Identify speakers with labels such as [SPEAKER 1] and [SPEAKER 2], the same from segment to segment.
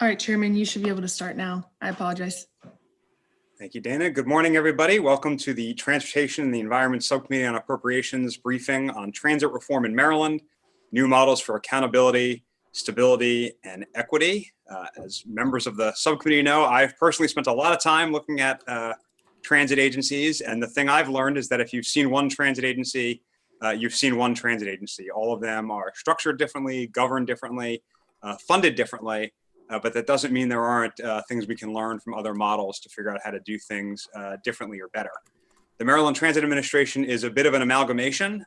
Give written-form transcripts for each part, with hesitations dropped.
[SPEAKER 1] All right, Chairman, you should be able to start now. I apologize.
[SPEAKER 2] Thank you, Dana. Good morning, everybody. Welcome to the Transportation and the Environment Subcommittee on Appropriations briefing on transit reform in Maryland, new models for accountability, stability, and equity. As members of the subcommittee know, I've personally spent a lot of time looking at transit agencies, and the thing I've learned is that if you've seen one transit agency, you've seen one transit agency. All of them are structured differently, governed differently, funded differently. But that doesn't mean there aren't things we can learn from other models to figure out how to do things differently or better. The Maryland Transit Administration is a bit of an amalgamation.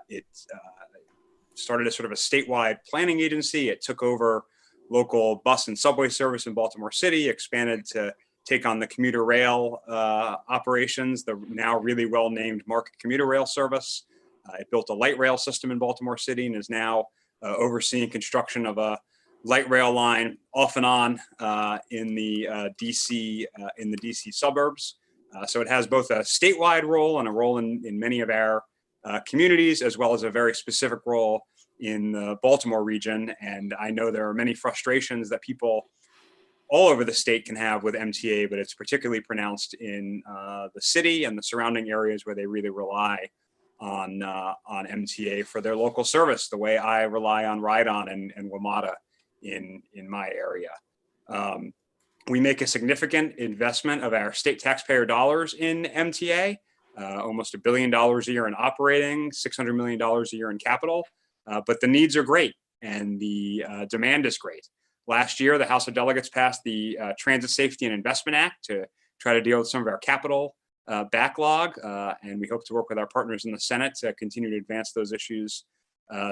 [SPEAKER 2] It started as sort of a statewide planning agency. It took over local bus and subway service in Baltimore City, expanded to take on the commuter rail operations, the now really well-named Market Commuter Rail Service. It built a light rail system in Baltimore City and is now overseeing construction of a light rail line off and on in the DC suburbs. So it has both a statewide role and a role in many of our communities, as well as a very specific role in the Baltimore region. And I know there are many frustrations that people all over the state can have with MTA, but it's particularly pronounced in the city and the surrounding areas where they really rely on MTA for their local service, the way I rely on Ride-On and WMATA in my area. We make a significant investment of our state taxpayer dollars in MTA, almost $1 billion a year in operating, $600 million a year in capital, but the needs are great and the demand is great. Last year, the House of Delegates passed the Transit Safety and Investment Act to try to deal with some of our capital backlog, and we hope to work with our partners in the Senate to continue to advance those issues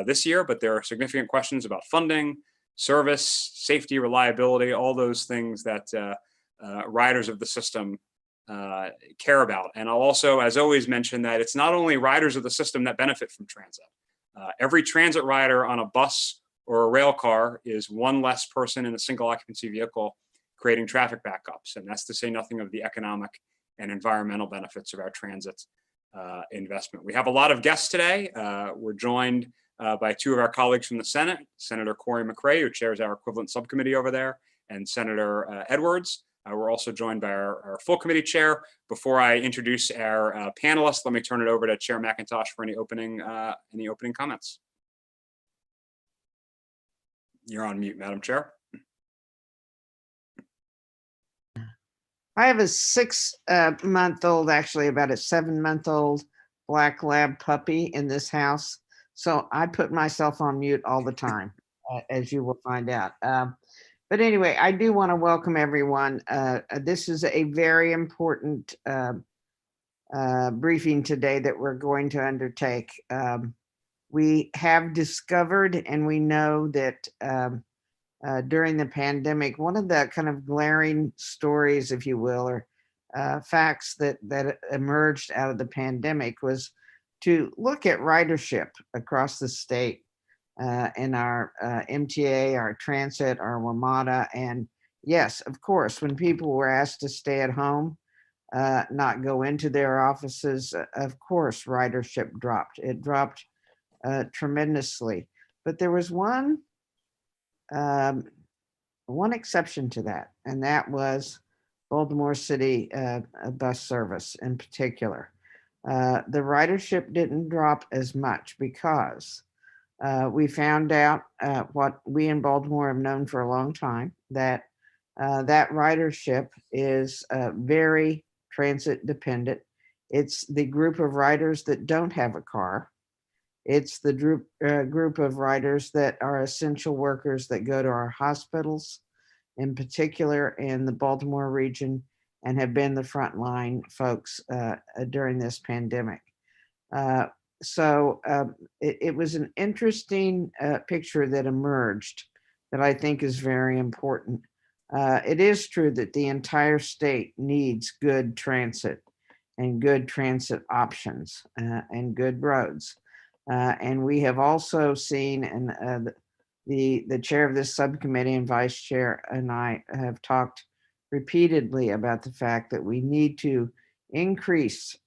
[SPEAKER 2] this year, but there are significant questions about funding, service, safety, reliability, all those things that riders of the system care about. And I'll also, as always, mention that it's not only riders of the system that benefit from transit. Every transit rider on a bus or a rail car is one less person in a single occupancy vehicle creating traffic backups. And that's to say nothing of the economic and environmental benefits of our transit investment. We have a lot of guests today. We're joined by two of our colleagues from the Senate, Senator Corey McRae, who chairs our equivalent subcommittee over there, and Senator Edwards. We're also joined by our full committee chair. Before I introduce our panelists, let me turn it over to Chair McIntosh for any opening comments. You're on mute, Madam Chair.
[SPEAKER 3] I have a 6-month-old, actually about a 7-month-old black lab puppy in this house. So I put myself on mute all the time, as you will find out. But anyway, I do want to welcome everyone. This is a very important briefing today that we're going to undertake. We have discovered, and we know that during the pandemic, one of the kind of glaring stories, if you will, or facts that emerged out of the pandemic was to look at ridership across the state in our MTA, our transit, our WMATA. And yes, of course, when people were asked to stay at home, not go into their offices, of course, ridership dropped. It dropped tremendously. But there was one exception to that, and that was Baltimore City bus service in particular. The ridership didn't drop as much because we found out what we in Baltimore have known for a long time, that that ridership is very transit dependent. It's the group of riders that don't have a car. It's the group of riders that are essential workers that go to our hospitals, in particular in the Baltimore region, and have been the frontline folks during this pandemic. So it was an interesting picture that emerged that I think is very important. It is true that the entire state needs good transit and good transit options and good roads. And we have also seen, and the chair of this subcommittee and vice chair and I have talked repeatedly about the fact that we need to increase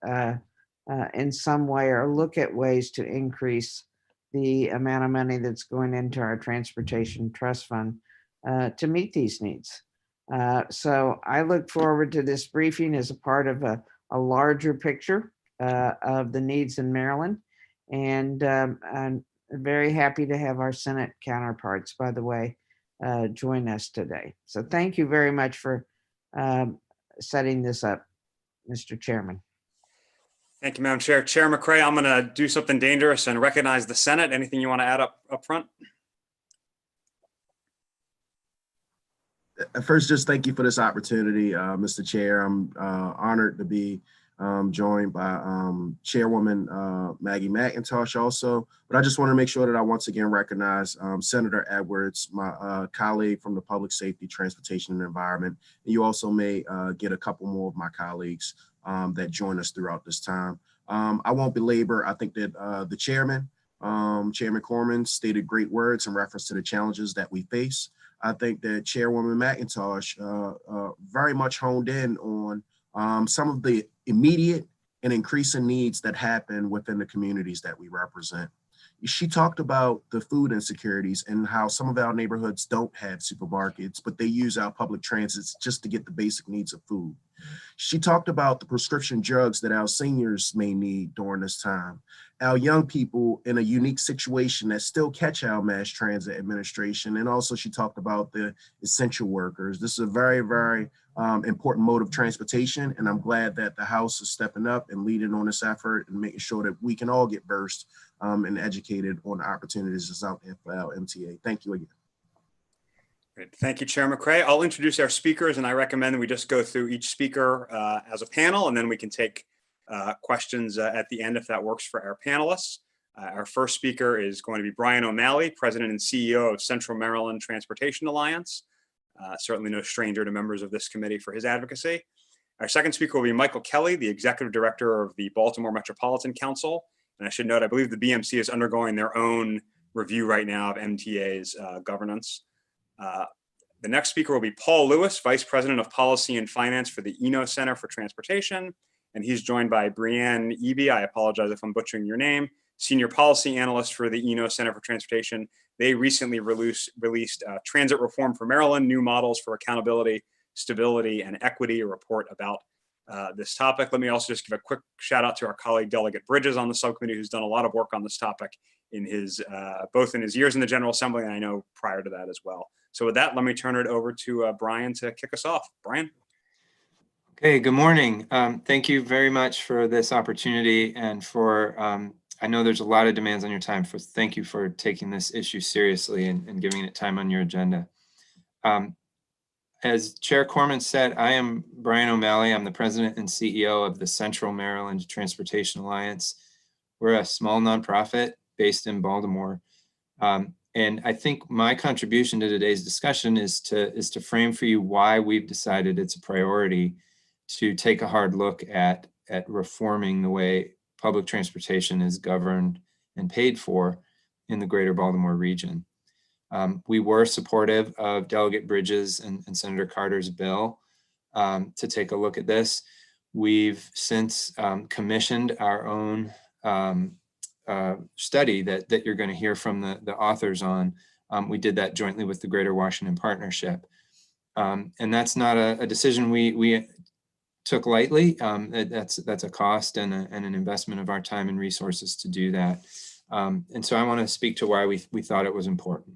[SPEAKER 3] in some way or look at ways to increase the amount of money that's going into our transportation trust fund to meet these needs. So I look forward to this briefing as a part of a larger picture of the needs in Maryland. And I'm very happy to have our Senate counterparts, by the way, join us today. So thank you very much for setting this up, Mr. Chairman.
[SPEAKER 2] Thank you, Madam Chair. Chair McCray, I'm going to do something dangerous and recognize the Senate. Anything you want to add up front?
[SPEAKER 4] First, just thank you for this opportunity, Mr. Chair. I'm honored to be joined by Chairwoman Maggie McIntosh also. But I just want to make sure that I once again recognize Senator Edwards, my colleague from the Public Safety, Transportation, and Environment. And you also may get a couple more of my colleagues that join us throughout this time. I won't belabor. I think that the Chairman, Chairman Corman, stated great words in reference to the challenges that we face. I think that Chairwoman McIntosh very much honed in on some of the immediate and increasing needs that happen within the communities that we represent. She talked about the food insecurities and how some of our neighborhoods don't have supermarkets, but they use our public transits just to get the basic needs of food. She talked about the prescription drugs that our seniors may need during this time, our young people in a unique situation that still catch our mass transit administration. And also she talked about the essential workers. This is a very, very important mode of transportation. And I'm glad that the House is stepping up and leading on this effort and making sure that we can all get versed and educated on the opportunities that's out there for our MTA. Thank you again.
[SPEAKER 2] Great. Thank you, Chair McCray. I'll introduce our speakers, and I recommend that we just go through each speaker as a panel, and then we can take questions at the end if that works for our panelists. Our first speaker is going to be Brian O'Malley, President and CEO of Central Maryland Transportation Alliance. Certainly no stranger to members of this committee for his advocacy. Our second speaker will be Michael Kelly, the Executive Director of the Baltimore Metropolitan Council. And I should note, I believe the BMC is undergoing their own review right now of MTA's governance. The next speaker will be Paul Lewis, Vice President of Policy and Finance for the Eno Center for Transportation. And he's joined by Brianne Eby, I apologize if I'm butchering your name, Senior Policy Analyst for the Eno Center for Transportation. They recently released Transit Reform for Maryland, New Models for Accountability, Stability, and Equity, a report about this topic. Let me also just give a quick shout out to our colleague Delegate Bridges on the subcommittee, who's done a lot of work on this topic in his both in his years in the General Assembly and I know prior to that as well. So with that, let me turn it over to Brian to kick us off. Brian.
[SPEAKER 5] Okay, good morning. Thank you very much for this opportunity and for, I know there's a lot of demands on your time, thank you for taking this issue seriously and giving it time on your agenda. As Chair Corman said, I am Brian O'Malley. I'm the President and CEO of the Central Maryland Transportation Alliance. We're a small nonprofit based in Baltimore. And I think my contribution to today's discussion is to frame for you why we've decided it's a priority to take a hard look at reforming the way public transportation is governed and paid for in the greater Baltimore region. We were supportive of Delegate Bridges and Senator Carter's bill to take a look at this. We've since commissioned our own study that you're going to hear from the authors on. We did that jointly with the Greater Washington Partnership. And that's not a decision we took lightly. That's a cost and an investment of our time and resources to do that. And so I want to speak to why we thought it was important.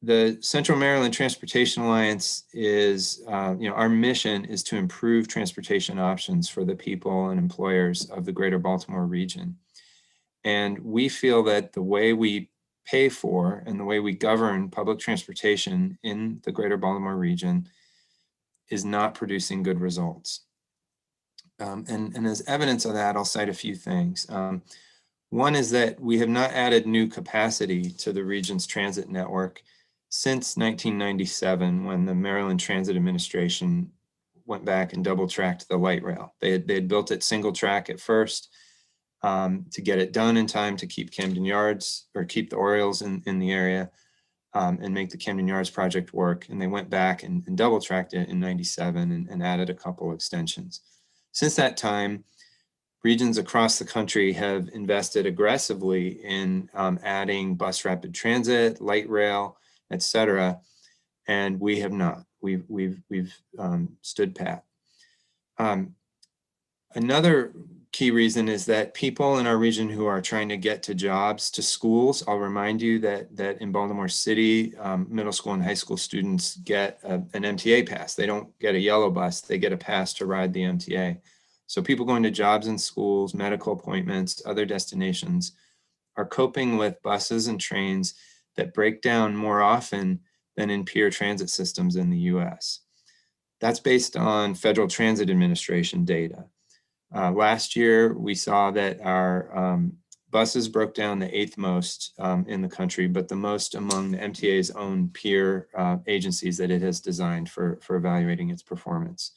[SPEAKER 5] The Central Maryland Transportation Alliance is, our mission is to improve transportation options for the people and employers of the greater Baltimore region. And we feel that the way we pay for and the way we govern public transportation in the greater Baltimore region is not producing good results. And as evidence of that, I'll cite a few things. One is that we have not added new capacity to the region's transit network since 1997, when the Maryland Transit Administration went back and double tracked the light rail. They had built it single track at first to get it done in time to keep Camden Yards or keep the Orioles in the area and make the Camden Yards project work. And they went back and double tracked it in 97 and added a couple extensions. Since that time, regions across the country have invested aggressively in adding bus rapid transit, light rail, et cetera. And we have not. We've stood pat. Another key reason is that people in our region who are trying to get to jobs, to schools, I'll remind you that in Baltimore City, middle school and high school students get an MTA pass. They don't get a yellow bus, they get a pass to ride the MTA. So people going to jobs and schools, medical appointments, other destinations are coping with buses and trains that break down more often than in peer transit systems in the US. That's based on Federal Transit Administration data. Last year, we saw that our buses broke down the 8th most in the country, but the most among the MTA's own peer agencies that it has designed for evaluating its performance.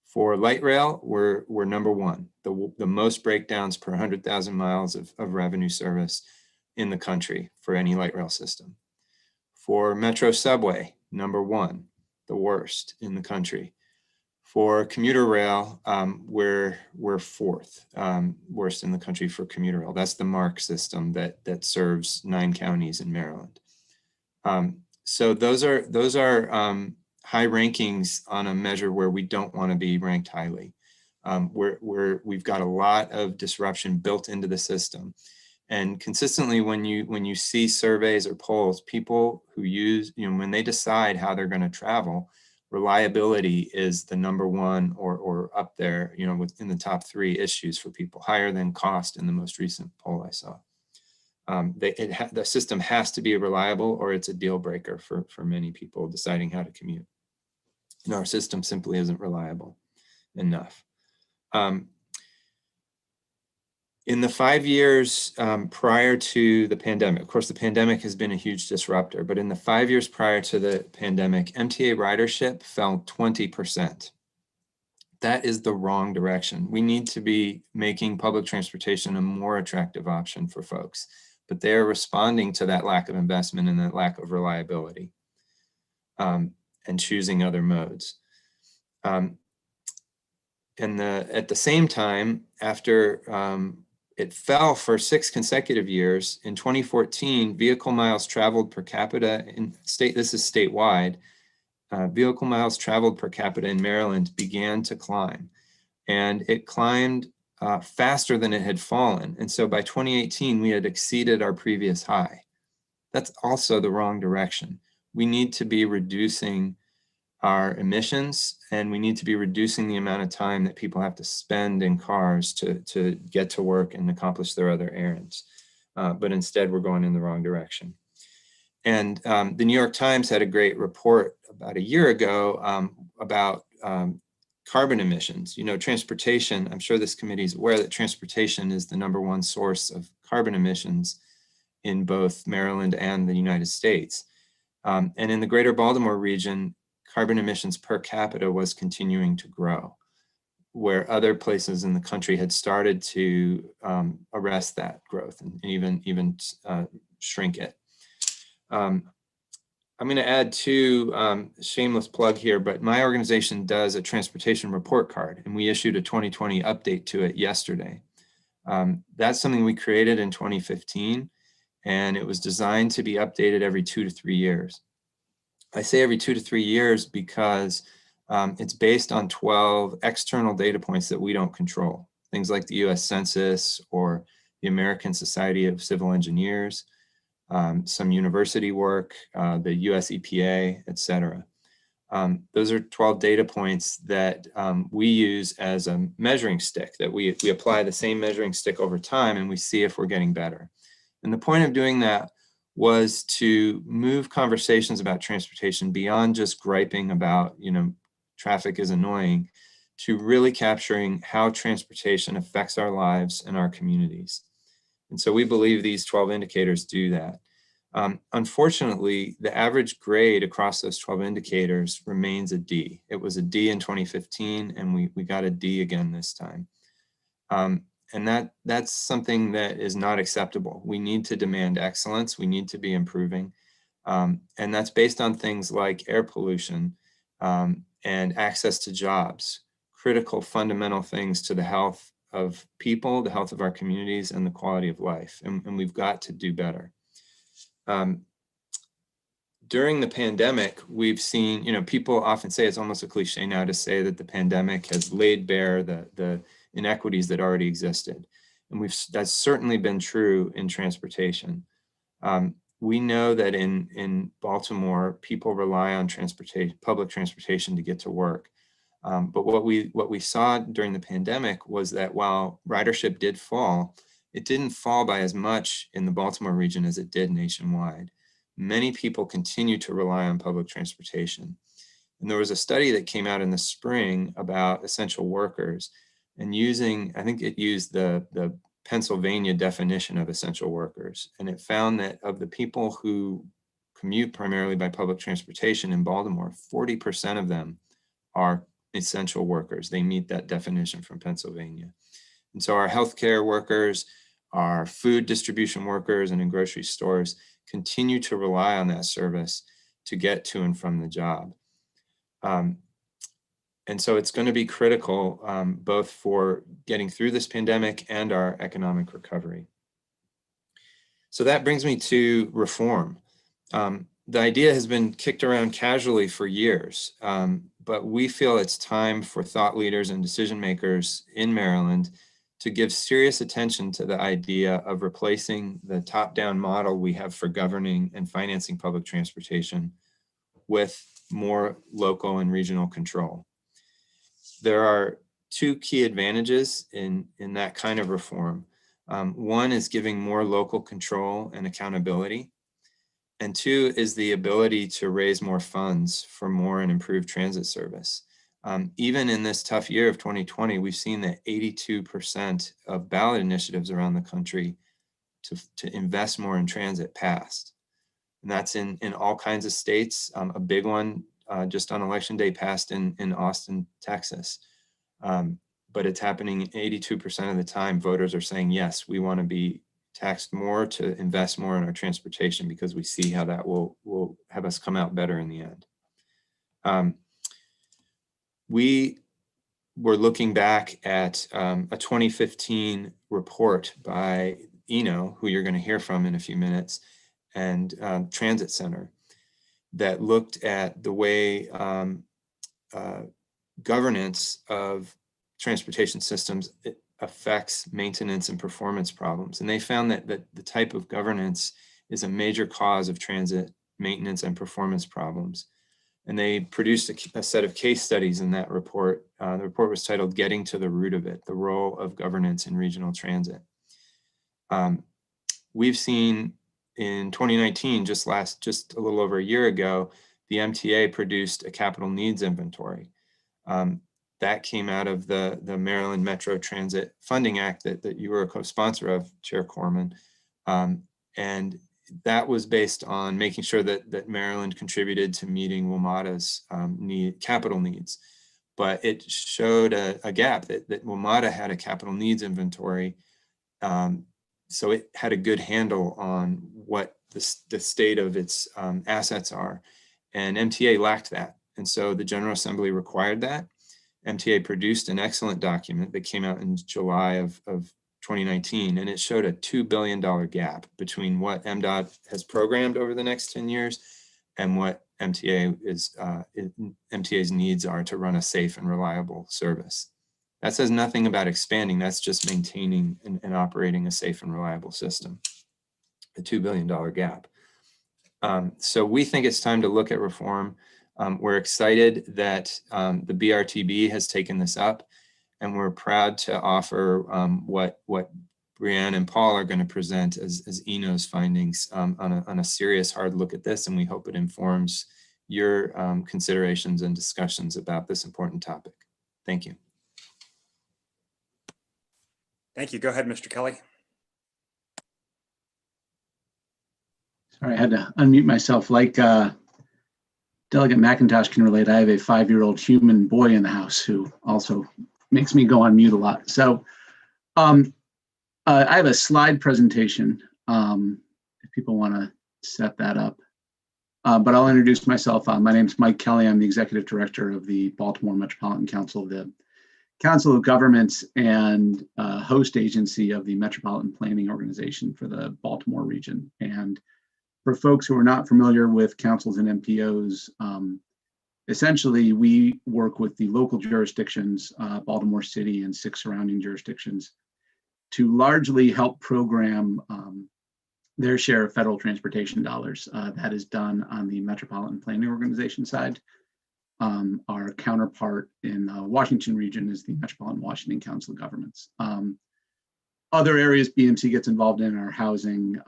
[SPEAKER 5] For light rail, we're number one, the most breakdowns per 100,000 miles of revenue service in the country for any light rail system. For metro subway, number one, the worst in the country. For commuter rail, we're 4th worst in the country for commuter rail. That's the MARC system that serves 9 counties in Maryland. So those are high rankings on a measure where we don't want to be ranked highly. We've got a lot of disruption built into the system. And consistently, when you see surveys or polls, people who use, when they decide how they're going to travel, reliability is the number one or up there, within the top 3 issues for people, higher than cost in the most recent poll I saw. The system has to be reliable, or it's a deal breaker for many people deciding how to commute. And our system simply isn't reliable enough. In the 5 years prior to the pandemic, of course, the pandemic has been a huge disruptor, but in the 5 years prior to the pandemic, MTA ridership fell 20%. That is the wrong direction. We need to be making public transportation a more attractive option for folks, but they're responding to that lack of investment and that lack of reliability and choosing other modes. At the same time, after it fell for 6 consecutive years, in 2014, vehicle miles traveled per capita this is statewide, vehicle miles traveled per capita in Maryland began to climb, and it climbed faster than it had fallen. And so by 2018, we had exceeded our previous high. That's also the wrong direction. We need to be reducing our emissions, and we need to be reducing the amount of time that people have to spend in cars to get to work and accomplish their other errands. But instead, we're going in the wrong direction. And the New York Times had a great report about a year ago about carbon emissions. Transportation, I'm sure this committee is aware that transportation is the #1 source of carbon emissions in both Maryland and the United States. And in the greater Baltimore region, carbon emissions per capita was continuing to grow, where other places in the country had started to arrest that growth and even shrink it. I'm going to add 2 shameless plug here, but my organization does a transportation report card, and we issued a 2020 update to it yesterday. That's something we created in 2015, and it was designed to be updated every 2 to 3 years. I say every 2 to 3 years because it's based on 12 external data points that we don't control. Things like the US Census or the American Society of Civil Engineers, some university work, the US EPA, et cetera. Those are 12 data points that we use as a measuring stick, that we apply the same measuring stick over time and we see if we're getting better. And the point of doing that was to move conversations about transportation beyond just griping about, traffic is annoying, to really capturing how transportation affects our lives and our communities. And so we believe these 12 indicators do that. Unfortunately, the average grade across those 12 indicators remains a D. It was a D in 2015, and we got a D again this time. And that's something that is not acceptable. We need to demand excellence. We need to be improving. And that's based on things like air pollution and access to jobs, critical fundamental things to the health of people, the health of our communities, and the quality of life. And we've got to do better. during the pandemic, we've seen, people often say, it's almost a cliche now to say that the pandemic has laid bare the inequities that already existed. And that's certainly been true in transportation. We know that in Baltimore, people rely on public transportation to get to work. But what we saw during the pandemic was that while ridership did fall, it didn't fall by as much in the Baltimore region as it did nationwide. Many people continue to rely on public transportation. And there was a study that came out in the spring about essential workers, and I think it used the Pennsylvania definition of essential workers. And it found that of the people who commute primarily by public transportation in Baltimore, 40% of them are essential workers. They meet that definition from Pennsylvania. And so our healthcare workers, our food distribution workers, and in grocery stores continue to rely on that service to get to and from the job. And so it's going to be critical both for getting through this pandemic and our economic recovery. So that brings me to reform. The idea has been kicked around casually for years, but we feel it's time for thought leaders and decision makers in Maryland to give serious attention to the idea of replacing the top-down model we have for governing and financing public transportation with more local and regional control. There are two key advantages in that kind of reform. One is giving more local control and accountability. And two is the ability to raise more funds for more and improved transit service. Even in this tough year of 2020, we've seen that 82% of ballot initiatives around the country to invest more in transit passed. And that's in all kinds of states. A big one just on election day passed in Austin, Texas. But it's happening 82% of the time. Voters are saying, yes, we want to be taxed more to invest more in our transportation because we see how that will have us come out better in the end. We were looking back at a 2015 report by ENO, who you're going to hear from in a few minutes, and Transit Center that looked at the way governance of transportation systems affects maintenance and performance problems. And they found that the type of governance is a major cause of transit maintenance and performance problems. And they produced a set of case studies in that report. The report was titled "Getting to the Root of It: The Role of Governance in Regional Transit." We've seen in 2019, just a little over a year ago, the MTA produced a capital needs inventory. That came out of the Maryland Metro Transit Funding Act that you were a co-sponsor of, Chair Corman. And that was based on making sure that Maryland contributed to meeting WMATA's capital needs. But it showed a gap that WMATA had a capital needs inventory. So it had a good handle on what the state of its assets are. And MTA lacked that. And so the General Assembly required that. MTA produced an excellent document that came out in July of 2019, and it showed a $2 billion gap between what MDOT has programmed over the next 10 years and what MTA's needs are to run a safe and reliable service. That says nothing about expanding, that's just maintaining and operating a safe and reliable system, a $2 billion gap. So we think it's time to look at reform. We're excited that the BRTB has taken this up, and we're proud to offer what Brianne and Paul are going to present as ENO's findings on a serious hard look at this, and we hope it informs your considerations and discussions about this important topic. Thank you.
[SPEAKER 2] Thank you. Go ahead, Mr. Kelly.
[SPEAKER 6] Sorry, I had to unmute myself. Like Delegate McIntosh can relate, I have a 5-year-old human boy in the house who also makes me go on mute a lot. So I have a slide presentation if people want to set that up. But I'll introduce myself. My name is Mike Kelly. I'm the Executive Director of the Baltimore Metropolitan Council, the Council of Governments and host agency of the Metropolitan Planning Organization for the Baltimore region. And For folks who are not familiar with councils and MPOs, essentially we work with the local jurisdictions, Baltimore City and 6 surrounding jurisdictions, to largely help program their share of federal transportation dollars. That is done on the Metropolitan Planning Organization side. Our counterpart in the Washington region is the Metropolitan Washington Council of Governments. Other areas BMC gets involved in are housing,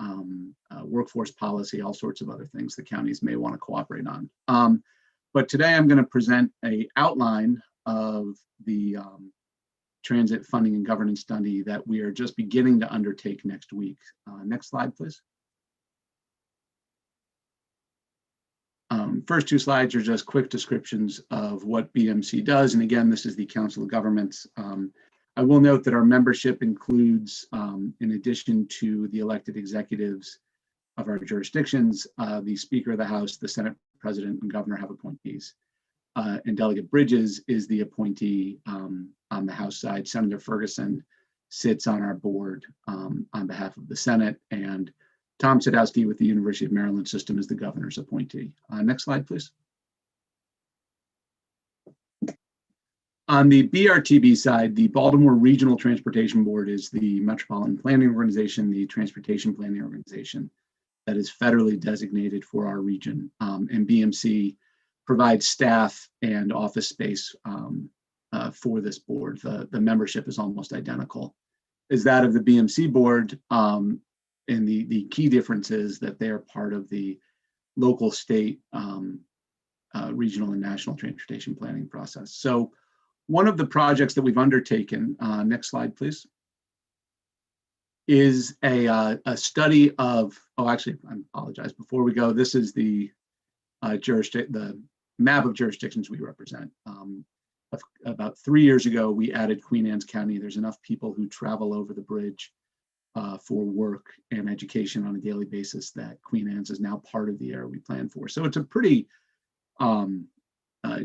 [SPEAKER 6] workforce policy, all sorts of other things the counties may want to cooperate on. But today I'm going to present an outline of the transit funding and governance study that we are just beginning to undertake next week. Next slide, please. First 2 slides are just quick descriptions of what BMC does. And again, this is the Council of Governments. I will note that our membership includes, in addition to the elected executives of our jurisdictions, the Speaker of the House, the Senate President, and Governor have appointees. And Delegate Bridges is the appointee on the House side. Senator Ferguson sits on our board on behalf of the Senate, and Tom Sadowski with the University of Maryland system is the governor's appointee. Next slide, please. On the BRTB side, the Baltimore Regional Transportation Board is the Metropolitan Planning Organization, the Transportation Planning Organization that is federally designated for our region. And BMC provides staff and office space for this board. The membership is almost identical as that of the BMC board. And the key difference is that they are part of the local, state, regional, and national transportation planning process. So one of the projects that we've undertaken, next slide, please, is a study of, oh, actually, I apologize. Before we go, this is the map of jurisdictions we represent. About 3 years ago, we added Queen Anne's County. There's enough people who travel over the bridge for work and education on a daily basis that Queen Anne's is now part of the area we plan for. So it's a pretty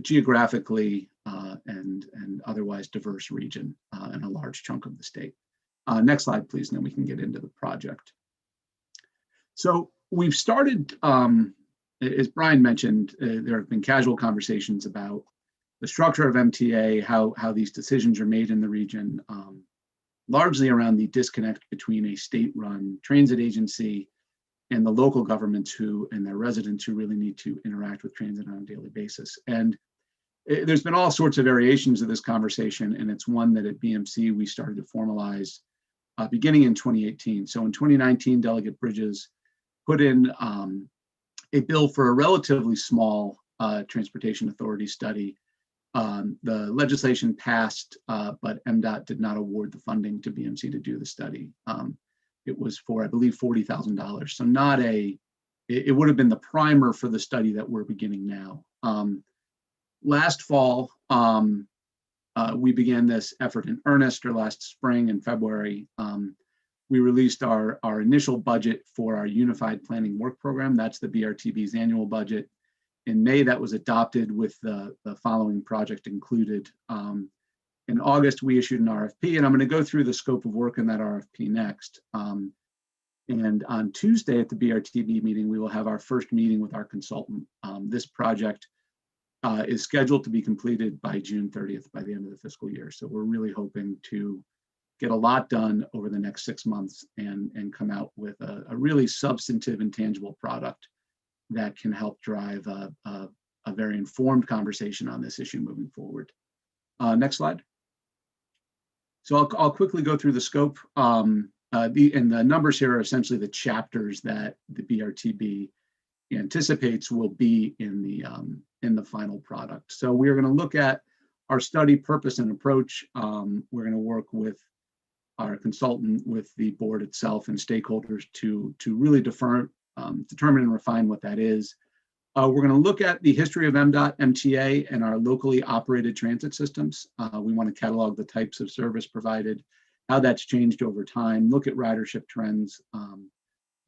[SPEAKER 6] geographically and otherwise diverse region and a large chunk of the state. Next slide, please, and then we can get into the project. So we've started, as Brian mentioned, there have been casual conversations about the structure of MTA, how these decisions are made in the region, largely around the disconnect between a state-run transit agency and the local governments and their residents who really need to interact with transit on a daily basis. And there's been all sorts of variations of this conversation, and it's one that at BMC we started to formalize beginning in 2018. So in 2019, Delegate Bridges put in a bill for a relatively small transportation authority study. The legislation passed, but MDOT did not award the funding to BMC to do the study. It was for, I believe, $40,000. So not it would have been the primer for the study that we're beginning now. Last fall, we began this effort in earnest, or last spring in February. We released our initial budget for our Unified Planning Work Program. That's the BRTB's annual budget. In May, that was adopted with the following project included. In August, we issued an RFP, and I'm going to go through the scope of work in that RFP next. And on Tuesday at the BRTB meeting, we will have our first meeting with our consultant. This project is scheduled to be completed by June 30th, by the end of the fiscal year. So we're really hoping to get a lot done over the next 6 months and come out with a really substantive and tangible product that can help drive a very informed conversation on this issue moving forward. Next slide. So I'll quickly go through the scope. And the numbers here are essentially the chapters that the BRTB anticipates will be in the final product. So we're going to look at our study purpose and approach. We're going to work with our consultant, with the board itself and stakeholders to really determine and refine what that is. We're going to look at the history of MDOT MTA and our locally operated transit systems. We want to catalog the types of service provided, how that's changed over time, look at ridership trends,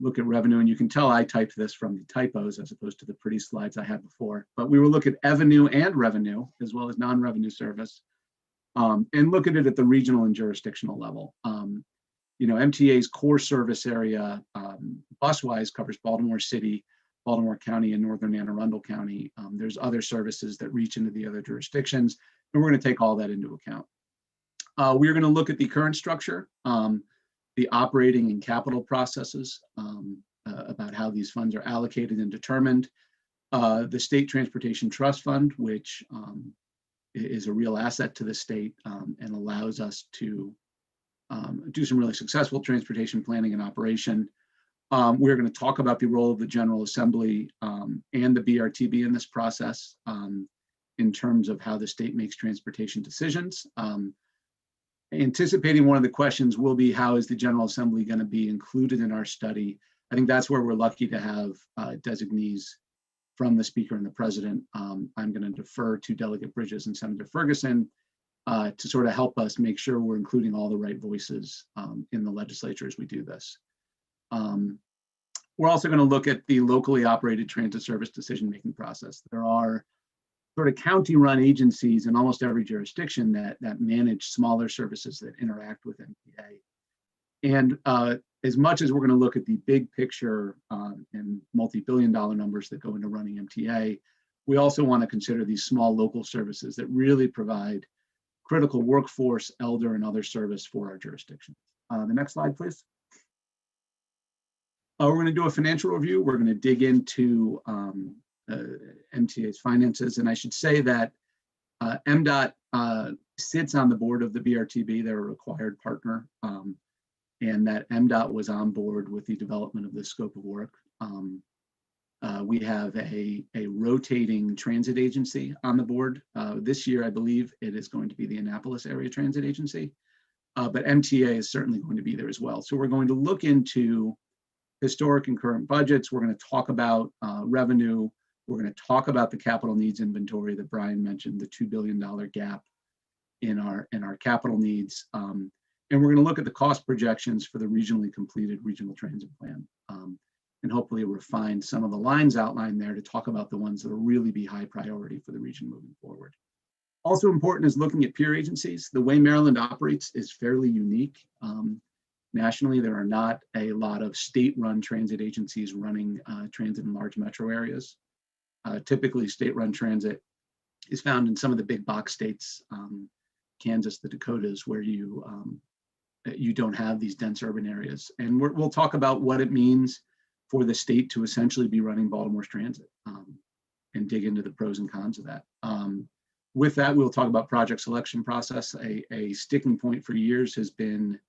[SPEAKER 6] look at revenue. And you can tell I typed this from the typos as opposed to the pretty slides I had before. But we will look at evenue and revenue, as well as non-revenue service, and look at it at the regional and jurisdictional level. MTA's core service area, bus-wise, covers Baltimore City, Baltimore County, and Northern Anne Arundel County. There's other services that reach into the other jurisdictions, and we're going to take all that into account. We're going to look at the current structure, the operating and capital processes, about how these funds are allocated and determined. The State Transportation Trust Fund, which is a real asset to the state and allows us to do some really successful transportation planning and operation. We're going to talk about the role of the General Assembly and the BRTB in this process in terms of how the state makes transportation decisions. Anticipating one of the questions will be, how is the General Assembly going to be included in our study? I think that's where we're lucky to have designees from the Speaker and the President. I'm going to defer to Delegate Bridges and Senator Ferguson to sort of help us make sure we're including all the right voices in the legislature as we do this. We're also going to look at the locally operated transit service decision-making process. There are sort of county-run agencies in almost every jurisdiction that manage smaller services that interact with MTA. And as much as we're going to look at the big picture and multi-billion-dollar numbers that go into running MTA, we also want to consider these small local services that really provide critical workforce, elder, and other service for our jurisdiction. The next slide, please. We're going to do a financial review. We're going to dig into MTA's finances. And I should say that MDOT sits on the board of the BRTB. They're a required partner. And that MDOT was on board with the development of this scope of work. We have a rotating transit agency on the board. This year, I believe it is going to be the Annapolis Area Transit Agency, but MTA is certainly going to be there as well. So we're going to look into historic and current budgets. We're going to talk about revenue. We're going to talk about the capital needs inventory that Brian mentioned, the $2 billion gap in our capital needs. And we're going to look at the cost projections for the regionally completed regional transit plan, and hopefully refine some of the lines outlined there to talk about the ones that will really be high priority for the region moving forward. Also important is looking at peer agencies. The way Maryland operates is fairly unique. Nationally, there are not a lot of state-run transit agencies running transit in large metro areas. Typically, state-run transit is found in some of the big box states, Kansas, the Dakotas, where you don't have these dense urban areas. And we'll talk about what it means for the state to essentially be running Baltimore's transit and dig into the pros and cons of that. With that, we'll talk about project selection process. A sticking point for years has been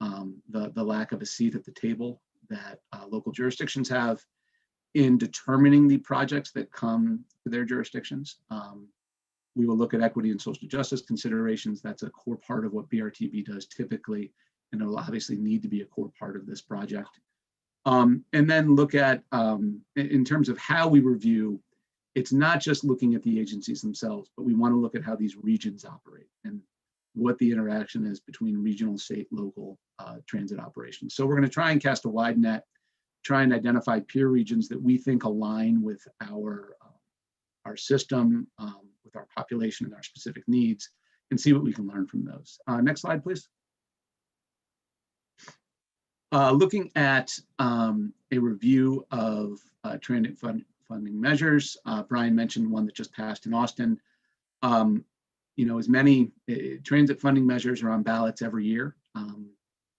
[SPEAKER 6] the lack of a seat at the table that local jurisdictions have in determining the projects that come to their jurisdictions. We will look at equity and social justice considerations. That's a core part of what BRTB does typically, and it'll obviously need to be a core part of this project. And then look at, in terms of how we review, it's not just looking at the agencies themselves, but we want to look at how these regions operate and what the interaction is between regional, state, local transit operations. So we're going to try and cast a wide net, try and identify peer regions that we think align with our system, with our population and our specific needs, and see what we can learn from those. Next slide, please. Looking at a review of transit funding measures. Brian mentioned one that just passed in Austin. As many transit funding measures are on ballots every year.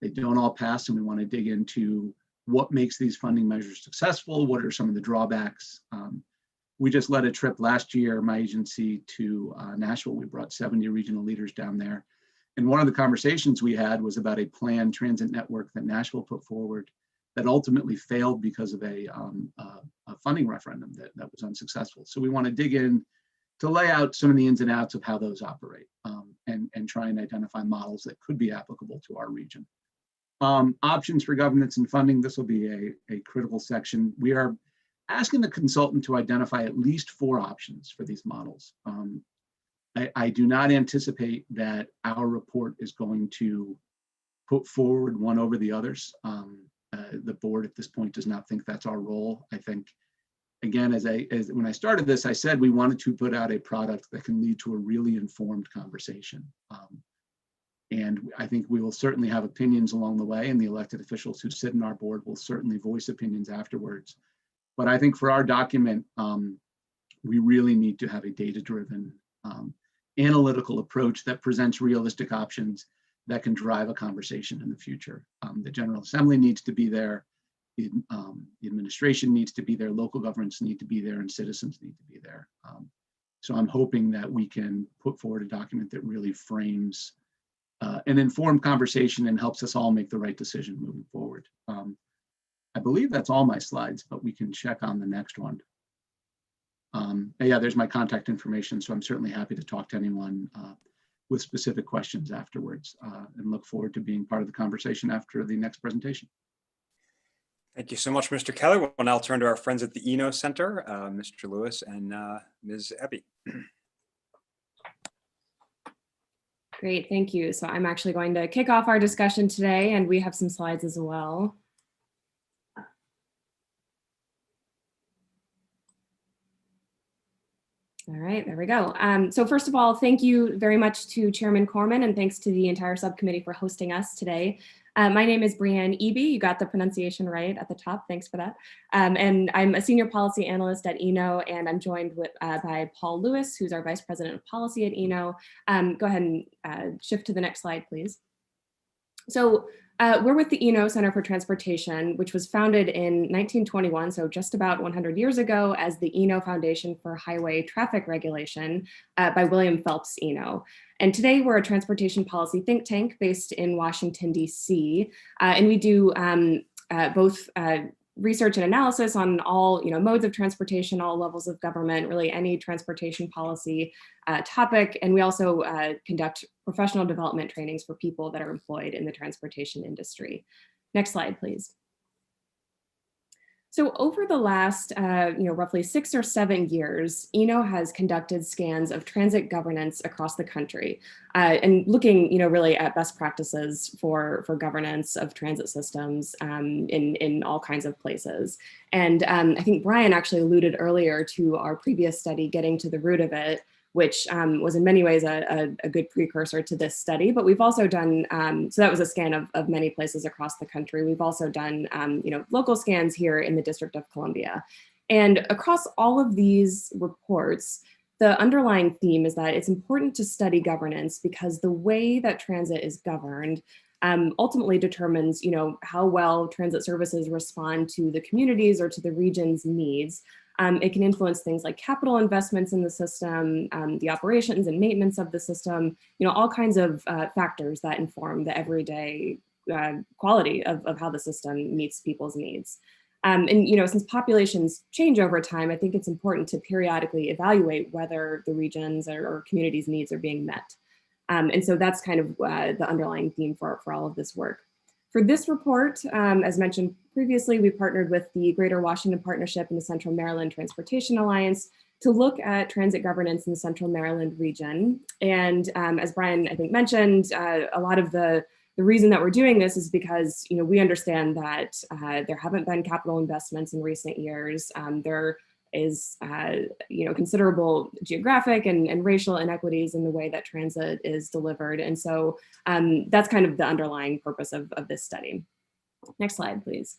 [SPEAKER 6] They don't all pass, and we want to dig into what makes these funding measures successful. What are some of the drawbacks? We just led a trip last year, my agency, to Nashville. We brought 70 regional leaders down there. And one of the conversations we had was about a planned transit network that Nashville put forward that ultimately failed because of a funding referendum that was unsuccessful. So we want to dig in to lay out some of the ins and outs of how those operate and try and identify models that could be applicable to our region. Options for governance and funding. This will be a critical section. We are asking the consultant to identify at least 4 options for these models. I do not anticipate that our report is going to put forward one over the others. The board at this point does not think that's our role. I think, again, when I started this, I said we wanted to put out a product that can lead to a really informed conversation. And I think we will certainly have opinions along the way, and the elected officials who sit in our board will certainly voice opinions afterwards. But I think for our document, we really need to have a data-driven, analytical approach that presents realistic options that can drive a conversation in the future. The General Assembly needs to be there, the administration needs to be there, local governments need to be there, and citizens need to be there. So I'm hoping that we can put forward a document that really frames an informed conversation and helps us all make the right decision moving forward. I believe that's all my slides, but we can check on the next one. Yeah, there's my contact information, so I'm certainly happy to talk to anyone with specific questions afterwards, and look forward to being part of the conversation after the next presentation.
[SPEAKER 2] Thank you so much, Mr. Kelly. We'll now turn to our friends at the Eno Center, Mr. Lewis and Ms. Ebby.
[SPEAKER 7] Great, thank you. So I'm actually going to kick off our discussion today, and we have some slides as well. All right, there we go. So first of all, thank you very much to Chairman Corman, and thanks to the entire subcommittee for hosting us today. My name is Brianne Eby. You got the pronunciation right at the top. Thanks for that. And I'm a senior policy analyst at Eno, and I'm joined with, by Paul Lewis, who's our vice president of policy at Eno. Go ahead and shift to the next slide, please. So we're with the Eno Center for Transportation, which was founded in 1921, so just about 100 years ago, as the Eno Foundation for Highway Traffic Regulation by William Phelps Eno. And today we're a transportation policy think tank based in Washington, D.C. And we do both research and analysis on all modes of transportation, all levels of government, really any transportation policy topic. And we also conduct professional development trainings for people that are employed in the transportation industry. Next slide, please. So over the last, roughly 6 or 7 years, Eno has conducted scans of transit governance across the country, and looking, really at best practices for governance of transit systems in all kinds of places. And I think Brian actually alluded earlier to our previous study, Getting to the Root of It, which was in many ways a good precursor to this study. But we've also done, so that was a scan of many places across the country. We've also done, local scans here in the District of Columbia. And across all of these reports, the underlying theme is that it's important to study governance because the way that transit is governed ultimately determines, how well transit services respond to the communities or to the region's needs. It can influence things like capital investments in the system, the operations and maintenance of the system, all kinds of factors that inform the everyday quality of how the system meets people's needs. And since populations change over time, I think it's important to periodically evaluate whether the regions or communities' needs are being met. And so that's kind of the underlying theme for all of this work. For this report, as mentioned previously, we partnered with the Greater Washington Partnership and the Central Maryland Transportation Alliance to look at transit governance in the Central Maryland region. And as Brian, I think, mentioned, a lot of the reason that we're doing this is because we understand that there haven't been capital investments in recent years. There is considerable geographic and racial inequities in the way that transit is delivered. And so that's kind of the underlying purpose of this study. Next slide, please.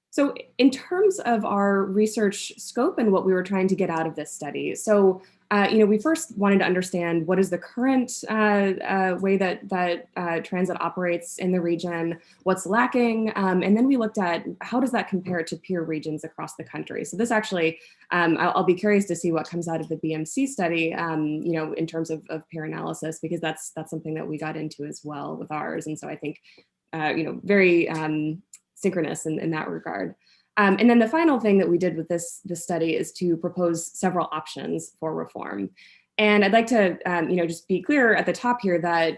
[SPEAKER 7] So in terms of our research scope and what we were trying to get out of this study, so we first wanted to understand what is the current way that transit operates in the region, what's lacking, and then we looked at how does that compare to peer regions across the country. So this actually, I'll be curious to see what comes out of the BMC study, in terms of peer analysis, because that's something that we got into as well with ours, and so I think, very synchronous in that regard. And then the final thing that we did with this study is to propose several options for reform. And I'd like to, just be clear at the top here that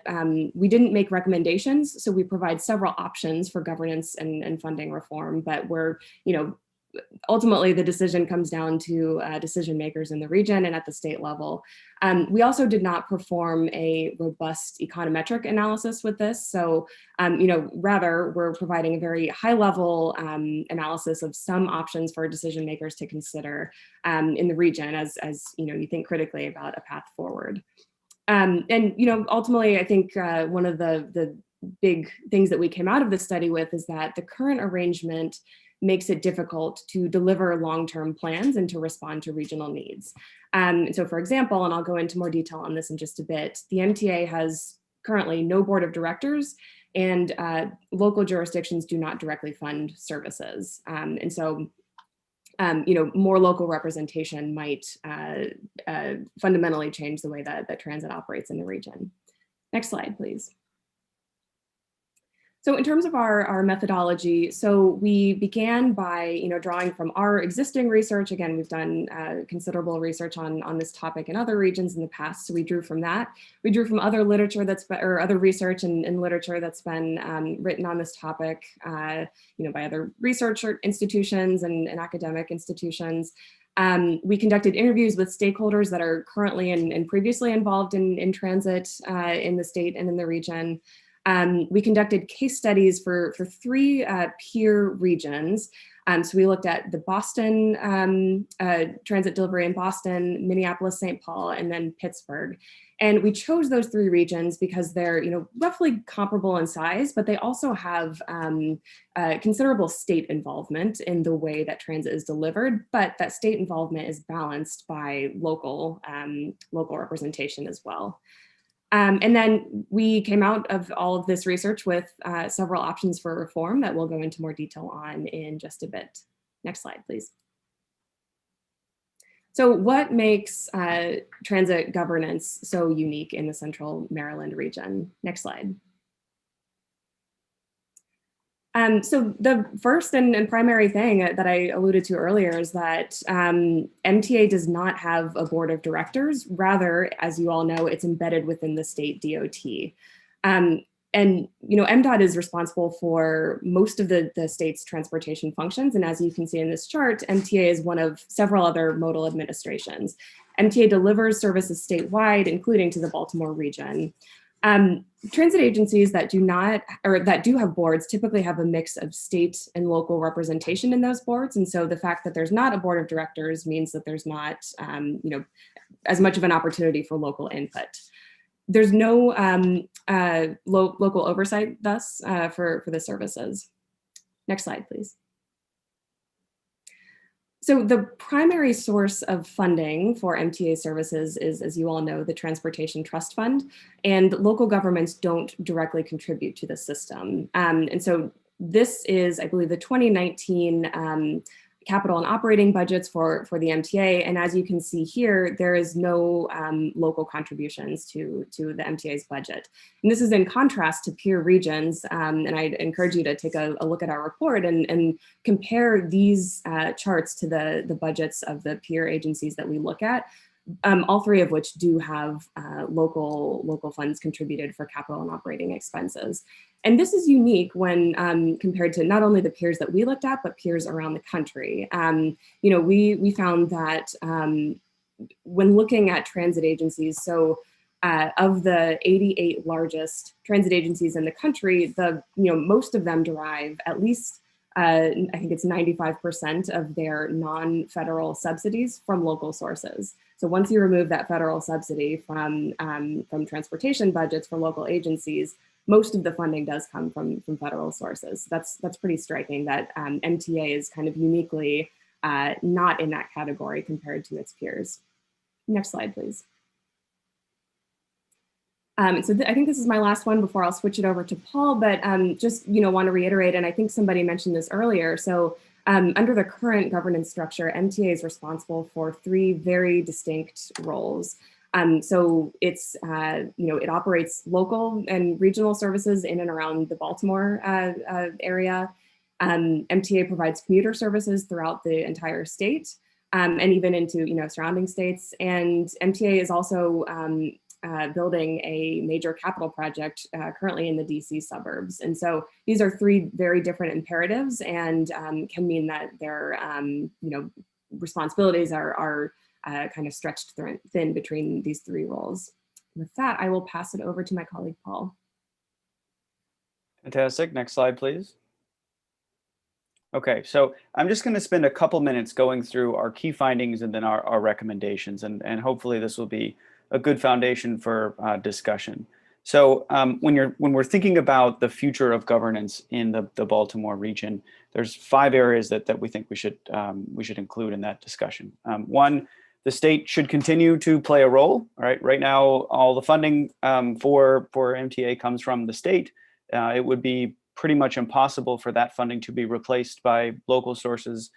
[SPEAKER 7] we didn't make recommendations. So we provide several options for governance and funding reform, but we're, ultimately the decision comes down to decision makers in the region and at the state level. We also did not perform a robust econometric analysis with this. So, rather we're providing a very high level analysis of some options for decision makers to consider in the region as you think critically about a path forward. And ultimately, I think one of the big things that we came out of the study with is that the current arrangement makes it difficult to deliver long-term plans and to respond to regional needs. So for example, and I'll go into more detail on this in just a bit, the MTA has currently no board of directors, and local jurisdictions do not directly fund services. And so more local representation might fundamentally change the way that transit operates in the region. Next slide, please. So in terms of our methodology, so we began by drawing from our existing research. Again, we've done considerable research on this topic in other regions in the past. So we drew from that. We drew from other literature or other research and literature that's been written on this topic, by other research institutions and academic institutions. We conducted interviews with stakeholders that are currently and previously involved in transit in the state and in the region. We conducted case studies for 3 peer regions. So we looked at the Boston transit delivery in Boston, Minneapolis, St. Paul, and then Pittsburgh. And we chose those 3 regions because they're roughly comparable in size, but they also have considerable state involvement in the way that transit is delivered. But that state involvement is balanced by local representation as well. And then we came out of all of this research with several options for reform that we'll go into more detail on in just a bit. Next slide, please. So what makes transit governance so unique in the Central Maryland region? Next slide. So the first and primary thing that I alluded to earlier is that MTA does not have a board of directors. Rather, as you all know, it's embedded within the state DOT. And MDOT is responsible for most of the state's transportation functions. And as you can see in this chart, MTA is one of several other modal administrations. MTA delivers services statewide, including to the Baltimore region. Transit agencies that do not, or that do have boards, typically have a mix of state and local representation in those boards. And so the fact that there's not a board of directors means that there's not, as much of an opportunity for local input. There's no local oversight, thus, for the services. Next slide, please. So the primary source of funding for MTA services is, as you all know, the Transportation Trust Fund, and local governments don't directly contribute to the system. And so this is, I believe, the 2019 capital and operating budgets for the MTA. And as you can see here, there is no local contributions to the MTA's budget. And this is in contrast to peer regions. And I'd encourage you to take a look at our report and compare these charts to the budgets of the peer agencies that we look at, all 3 of which do have local funds contributed for capital and operating expenses. And this is unique when compared to not only the peers that we looked at, but peers around the country. We found that when looking at transit agencies, so of the 88 largest transit agencies in the country, most of them derive at least, I think it's 95% of their non-federal subsidies from local sources. So once you remove that federal subsidy from transportation budgets for local agencies, most of the funding does come from federal sources. That's pretty striking that MTA is kind of uniquely not in that category compared to its peers. Next slide, please. I think this is my last one before I'll switch it over to Paul, but just want to reiterate, and I think somebody mentioned this earlier. So under the current governance structure, MTA is responsible for 3 very distinct roles. So it's, it operates local and regional services in and around the Baltimore area. MTA provides commuter services throughout the entire state and even into, surrounding states. And MTA is also building a major capital project currently in the DC suburbs. And so these are 3 very different imperatives and can mean that their, responsibilities are kind of stretched thin between these 3 roles. With that, I will pass it over to my colleague, Paul.
[SPEAKER 8] Fantastic. Next slide, please. Okay, so I'm just going to spend a couple minutes going through our key findings and then our recommendations, and hopefully this will be a good foundation for discussion. So when we're thinking about the future of governance in the Baltimore region, there's 5 areas that we think we should include in that discussion. One, the state should continue to play a role. Right now, all the funding for MTA comes from the state. It would be pretty much impossible for that funding to be replaced by local sources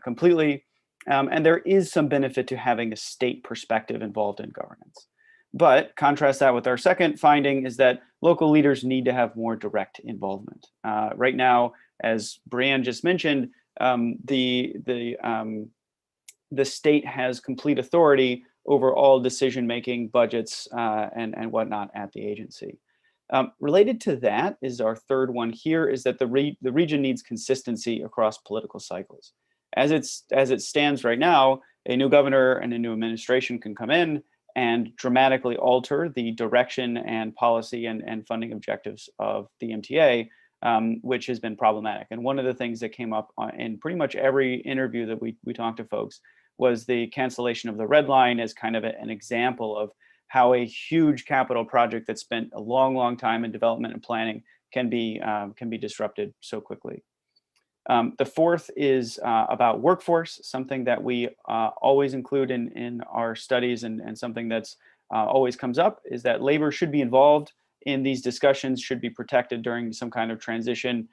[SPEAKER 8] completely. And there is some benefit to having a state perspective involved in governance. But contrast that with our second finding is that local leaders need to have more direct involvement. Right now, as Brianne just mentioned, the state has complete authority over all decision-making, budgets, and whatnot at the agency. Related to that is our third one here, is that the region needs consistency across political cycles. As it stands right now, a new governor and a new administration can come in and dramatically alter the direction and policy and funding objectives of the MTA, which has been problematic. And one of the things that came up in pretty much every interview that we talked to folks was the cancellation of the Red Line as kind of an example of how a huge capital project that spent a long time in development and planning can be disrupted so quickly. The fourth is about workforce, something that we always include in our studies, and something that's always comes up is that labor should be involved in these discussions, should be protected during some kind of transition.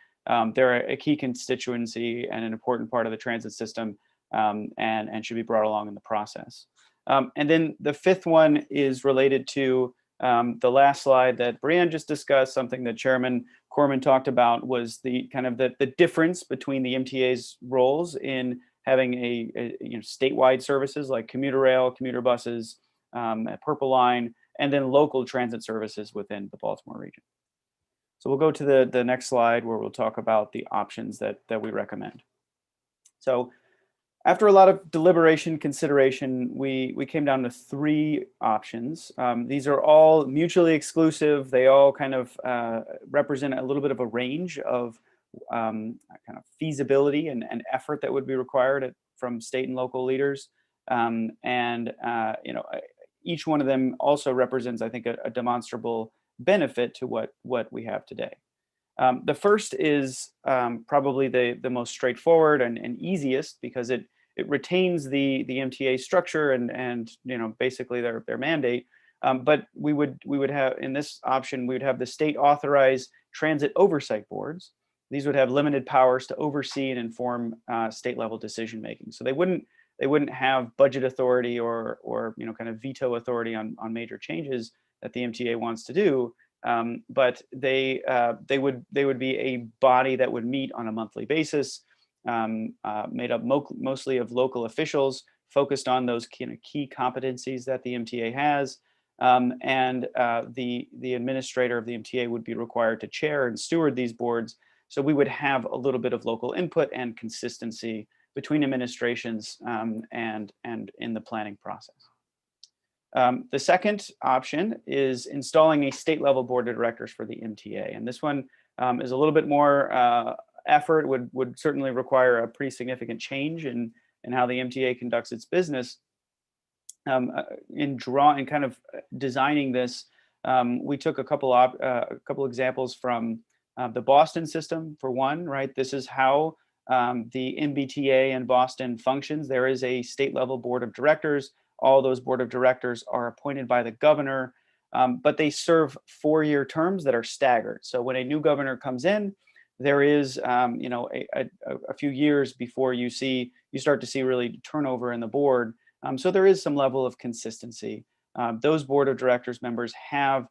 [SPEAKER 8] They're a key constituency and an important part of the transit system, and should be brought along in the process. And then the fifth one is related to the last slide that Brianne just discussed. Something that Chairman Corman talked about was the kind of the difference between the MTA's roles in having a statewide services like commuter rail, commuter buses, Purple Line, and then local transit services within the Baltimore region. So we'll go to the next slide where we'll talk about the options that we recommend. So after a lot of deliberation, consideration, we came down to 3 options. These are all mutually exclusive. They all kind of represent a little bit of a range of kind of feasibility and effort that would be required from state and local leaders. Each one of them also represents, I think, a demonstrable benefit to what we have today. The first is probably the most straightforward and easiest, because it retains the MTA structure and basically their mandate. But we would have, in this option, we would have the state authorized transit oversight boards. These would have limited powers to oversee and inform state level decision making. So they wouldn't have budget authority or kind of veto authority on major changes that the MTA wants to do. But they would be a body that would meet on a monthly basis, made up mostly of local officials focused on those key competencies that the MTA has. The administrator of the MTA would be required to chair and steward these boards. So we would have a little bit of local input and consistency between administrations and in the planning process. The second option is installing a state level board of directors for the MTA. And this one is a little bit more effort, would certainly require a pretty significant change in how the MTA conducts its business. In kind of designing this, we took a couple examples from the Boston system, for one, right? This is how the MBTA in Boston functions. There is a state level board of directors. All those board of directors are appointed by the governor, but they serve 4-year terms that are staggered. So when a new governor comes in, there is a few years before you start to see really turnover in the board. So there is some level of consistency. Those board of directors members have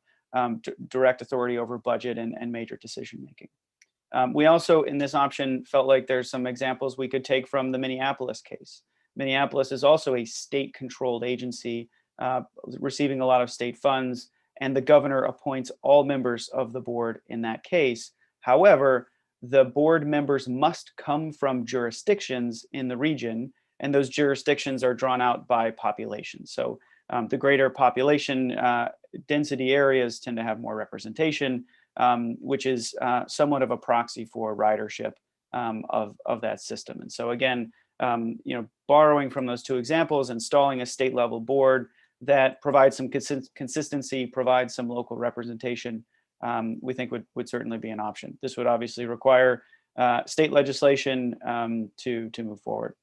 [SPEAKER 8] direct authority over budget and major decision making. We also, in this option, felt like there's some examples we could take from the Minneapolis case. Minneapolis is also a state-controlled agency receiving a lot of state funds, and the governor appoints all members of the board in that case. However, the board members must come from jurisdictions in the region, and those jurisdictions are drawn out by population. So the greater population density areas tend to have more representation, which is somewhat of a proxy for ridership of that system. And so again, borrowing from those 2 examples, installing a state level board that provides some consistency, provides some local representation, we think would certainly be an option. This would obviously require state legislation to move forward.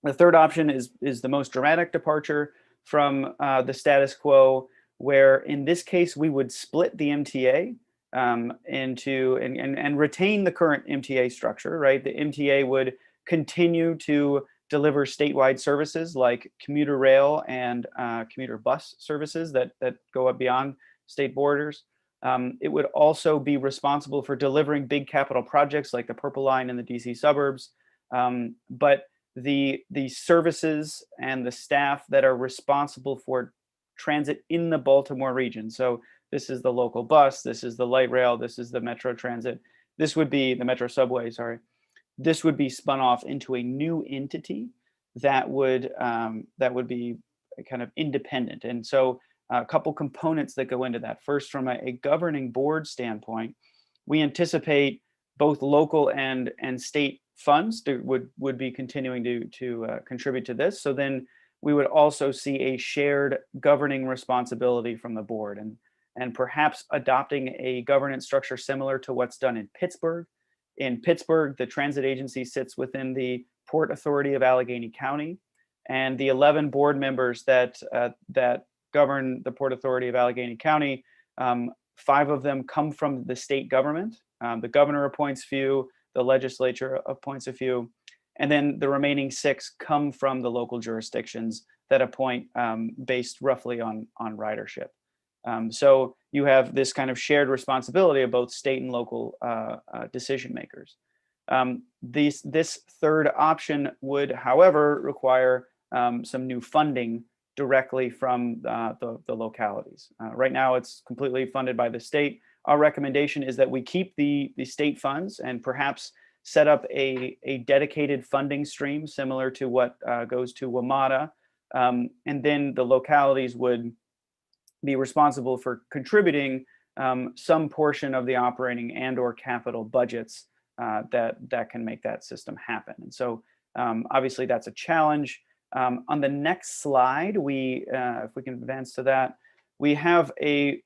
[SPEAKER 8] The third option is the most dramatic departure from the status quo, where in this case we would split the MTA into and retain the current MTA structure, right? The MTA would continue to deliver statewide services like commuter rail and commuter bus services that go up beyond state borders. It would also be responsible for delivering big capital projects like the Purple Line in the DC suburbs. But the services and the staff that are responsible for transit in the Baltimore region. So this is the local bus, this is the light rail, this is the metro transit, this would be the metro subway, sorry. This would be spun off into a new entity that would be kind of independent. And so a couple components that go into that. First, from a governing board standpoint, we anticipate both local and state funds would be continuing to contribute to this. So then we would also see a shared governing responsibility from the board and perhaps adopting a governance structure similar to what's done in Pittsburgh. In Pittsburgh, the transit agency sits within the Port Authority of Allegheny County, and the 11 board members that govern the Port Authority of Allegheny County, 5 of them come from the state government. The governor appoints few, the legislature appoints a few, and then the remaining 6 come from the local jurisdictions that appoint based roughly on ridership. So you have this kind of shared responsibility of both state and local decision makers. This third option would, however, require some new funding directly from the localities. Right now, it's completely funded by the state. Our recommendation is that we keep the state funds and perhaps set up a dedicated funding stream similar to what goes to WMATA, and then the localities would be responsible for contributing some portion of the operating and or capital budgets that can make that system happen. And so obviously that's a challenge. On the next slide, if we can advance to that, we have a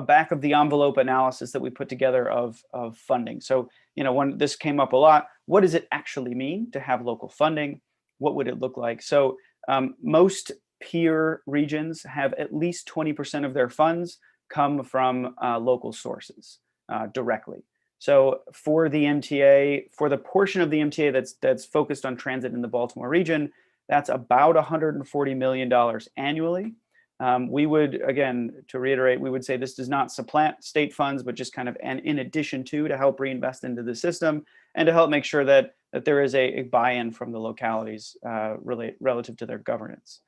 [SPEAKER 8] back of the envelope analysis that we put together of funding. So, when this came up a lot, what does it actually mean to have local funding? What would it look like? So most peer regions have at least 20% of their funds come from local sources directly. So for the MTA, for the portion of the MTA that's focused on transit in the Baltimore region, that's about $140 million annually. We would, again, to reiterate, we would say this does not supplant state funds, but just kind of in addition to help reinvest into the system and to help make sure that there is a buy-in from the localities relative to their governance.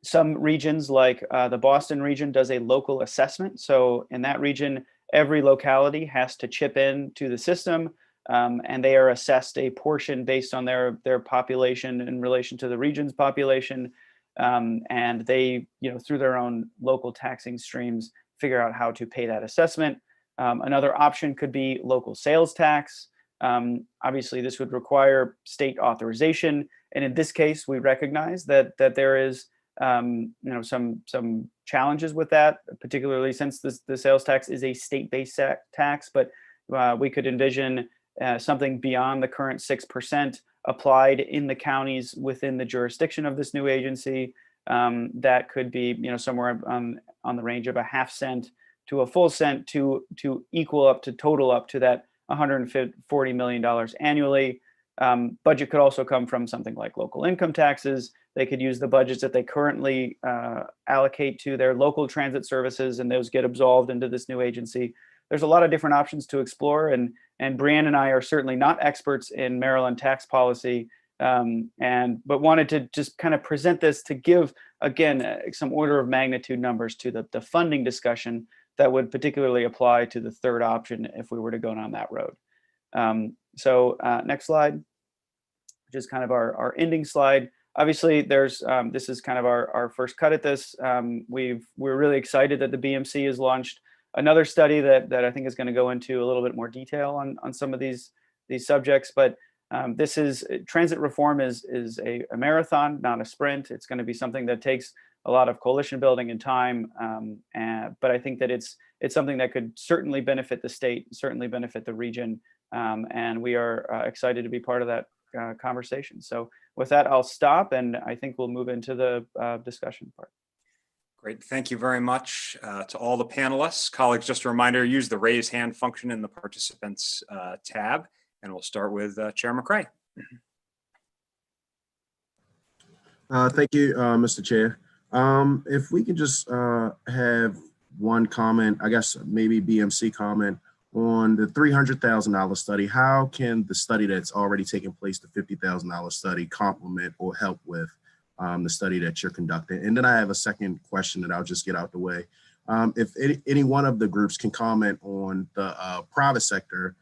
[SPEAKER 8] Some regions like the Boston region does a local assessment. So in that region, every locality has to chip in to the system, and they are assessed a portion based on their population in relation to the region's population. And they, through their own local taxing streams, figure out how to pay that assessment. Another option could be local sales tax. Obviously, this would require state authorization. And in this case, we recognize that there is some challenges with that, particularly since the sales tax is a state-based tax, but we could envision something beyond the current 6% applied in the counties within the jurisdiction of this new agency. That could be somewhere on the range of a half cent to a full cent to total up to that $140 million annually. Budget could also come from something like local income taxes. They could use the budgets that they currently allocate to their local transit services, and those get absolved into this new agency. There's a lot of different options to explore, and Brianne and I are certainly not experts in Maryland tax policy, but wanted to just kind of present this to give, again, some order of magnitude numbers to the funding discussion that would particularly apply to the third option if we were to go down that road. So next slide, which is kind of our ending slide. Obviously, this is kind of our first cut at this. We're really excited that the BMC has launched another study that I think is going to go into a little bit more detail on some of these subjects. But Transit reform is a marathon, not a sprint. It's going to be something that takes a lot of coalition building and time. But I think that it's something that could certainly benefit the state, certainly benefit the region. And we are excited to be part of that conversation. So with that, I'll stop, and I think we'll move into the discussion part.
[SPEAKER 2] Great. Thank you very much to all the panelists. Colleagues, just a reminder, use the raise hand function in the participants tab, and we'll start with Chair McRae.
[SPEAKER 4] Thank you, Mr. Chair. If we could just have one comment, I guess maybe BMC comment on the $300,000 study. How can the study that's already taken place, the $50,000 study, complement or help with the study that you're conducting? And then I have a second question that I'll just get out the way. If any one of the groups can comment on the private sector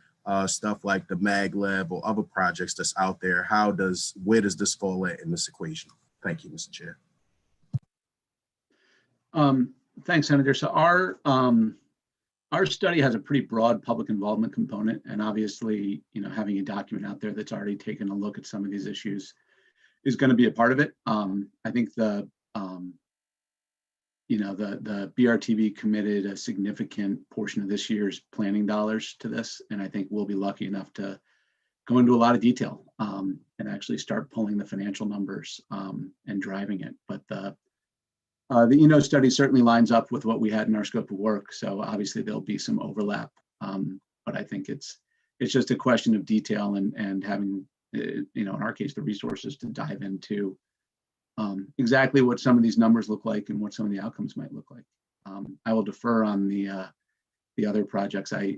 [SPEAKER 4] stuff like the MagLab or other projects that's out there, where does this fall at in this equation? Thank you, Mr. Chair.
[SPEAKER 6] Thanks, Senator. So our study has a pretty broad public involvement component, and obviously, having a document out there that's already taken a look at some of these issues is going to be a part of it. I think the BRTB committed a significant portion of this year's planning dollars to this, and I think we'll be lucky enough to go into a lot of detail and actually start pulling the financial numbers and driving it. But the study certainly lines up with what we had in our scope of work. So obviously there'll be some overlap, but I think it's just a question of detail and having, in our case, the resources to dive into exactly what some of these numbers look like and what some of the outcomes might look like. I will defer on the other projects. I'll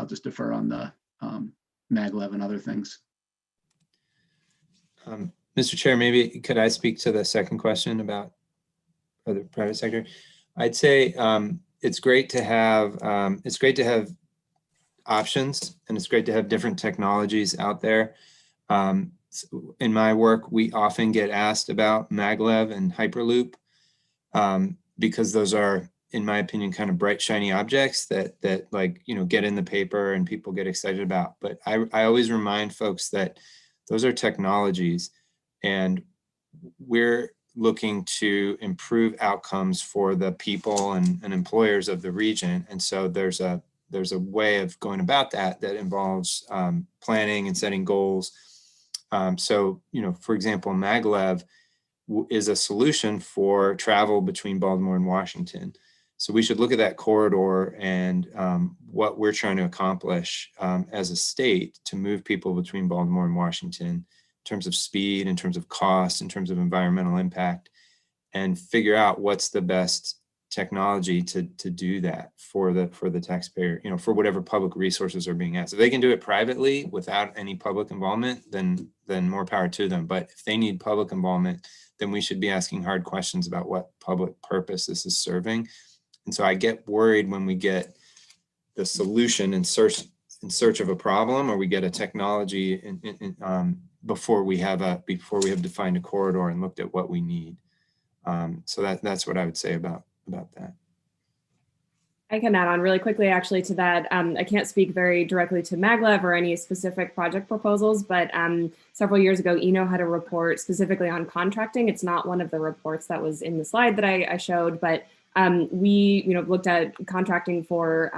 [SPEAKER 6] just defer on the MagLab and other things.
[SPEAKER 5] Mr. Chair, maybe could I speak to the second question about the private sector? I'd say it's great to have options, and it's great to have different technologies out there. In my work, we often get asked about MagLab and Hyperloop because those are, in my opinion, kind of bright, shiny objects that get in the paper and people get excited about. But I always remind folks that those are technologies, and we're looking to improve outcomes for the people and employers of the region. And so there's a way of going about that involves planning and setting goals. So, for example, MagLab is a solution for travel between Baltimore and Washington. So we should look at that corridor and what we're trying to accomplish as a state to move people between Baltimore and Washington in terms of speed, in terms of cost, in terms of environmental impact, and figure out what's the best technology to do that for the taxpayer, for whatever public resources are being asked. If they can do it privately without any public involvement, then more power to them. But if they need public involvement, then we should be asking hard questions about what public purpose this is serving. And so I get worried when we get the solution in search of a problem, or we get a technology before we have defined a corridor and looked at what we need. So that's what I would say about that.
[SPEAKER 7] I can add on really quickly, actually, to that. I can't speak very directly to MagLab or any specific project proposals, but several years ago, ENO had a report specifically on contracting. It's not one of the reports that was in the slide that I showed, but we looked at contracting for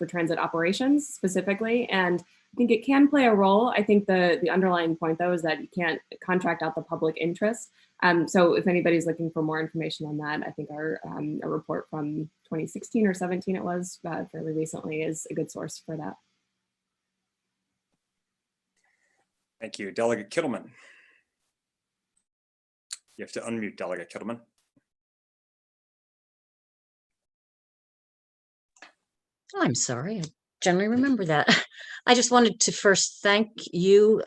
[SPEAKER 7] transit operations specifically, and I think it can play a role. I think the underlying point, though, is that you can't contract out the public interest. So if anybody's looking for more information on that, I think our a report from 2016 or 17, it was fairly recently, is a good source for that.
[SPEAKER 2] Thank you. Delegate Kittleman. You have to unmute, Delegate Kittleman.
[SPEAKER 9] I'm sorry, I generally remember that. I just wanted to first thank you,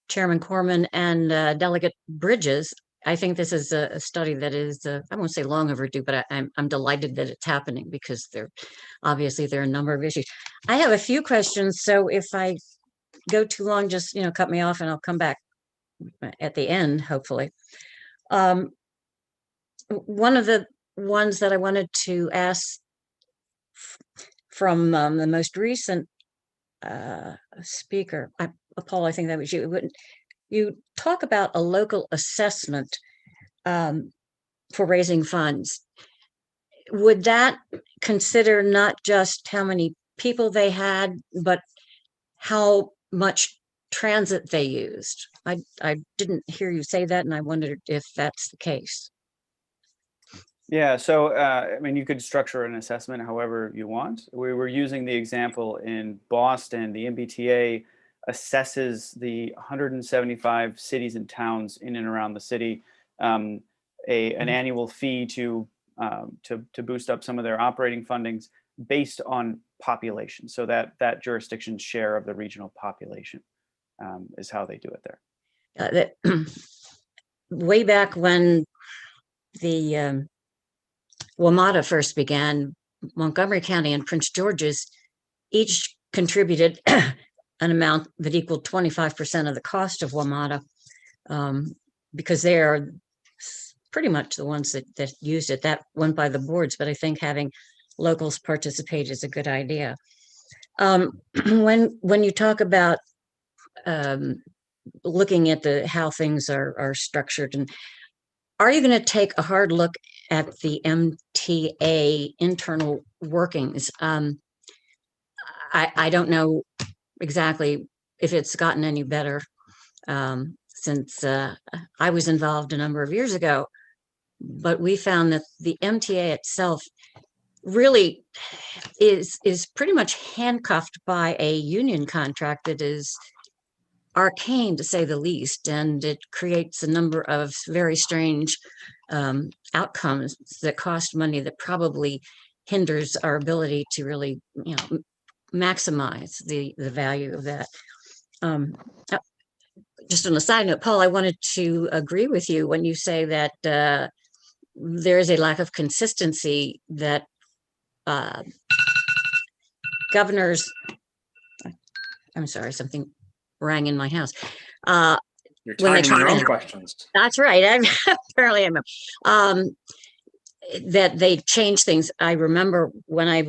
[SPEAKER 9] Chairman Corman and Delegate Bridges. I think this is a study that is, I won't say long overdue, but I'm delighted that it's happening because obviously there are a number of issues. I have a few questions, so if I go too long, just cut me off and I'll come back at the end, hopefully. One of the ones that I wanted to ask from the most recent speaker, Paul, I think that was you. You talk about a local assessment for raising funds. Would that consider not just how many people they had, but how much transit they used? I didn't hear you say that, and I wondered if that's the case.
[SPEAKER 8] Yeah, so I mean, you could structure an assessment however you want. We were using the example in Boston. The MBTA assesses the 175 cities and towns in and around the city an annual fee to boost up some of their operating fundings based on population. So that jurisdiction's share of the regional population is how they do it there.
[SPEAKER 9] Way back when the WMATA first began, Montgomery County and Prince George's each contributed an amount that equaled 25% of the cost of WMATA, because they are pretty much the ones that used it. That went by the boards, but I think having locals participate is a good idea. When you talk about looking at how things are structured, and are you going to take a hard look at the MTA internal workings? I don't know exactly if it's gotten any better since I was involved a number of years ago, but we found that the MTA itself really is pretty much handcuffed by a union contract that is arcane, to say the least, and it creates a number of very strange outcomes that cost money that probably hinders our ability to really, maximize the value of that. Just on a side note, Paul, I wanted to agree with you when you say that there is a lack of consistency that governors, I'm sorry, something rang in my house.
[SPEAKER 2] You're
[SPEAKER 9] when they
[SPEAKER 2] timing your
[SPEAKER 9] try
[SPEAKER 2] own
[SPEAKER 9] to-
[SPEAKER 2] questions.
[SPEAKER 9] That's right. Apparently I'm that they change things. I remember when I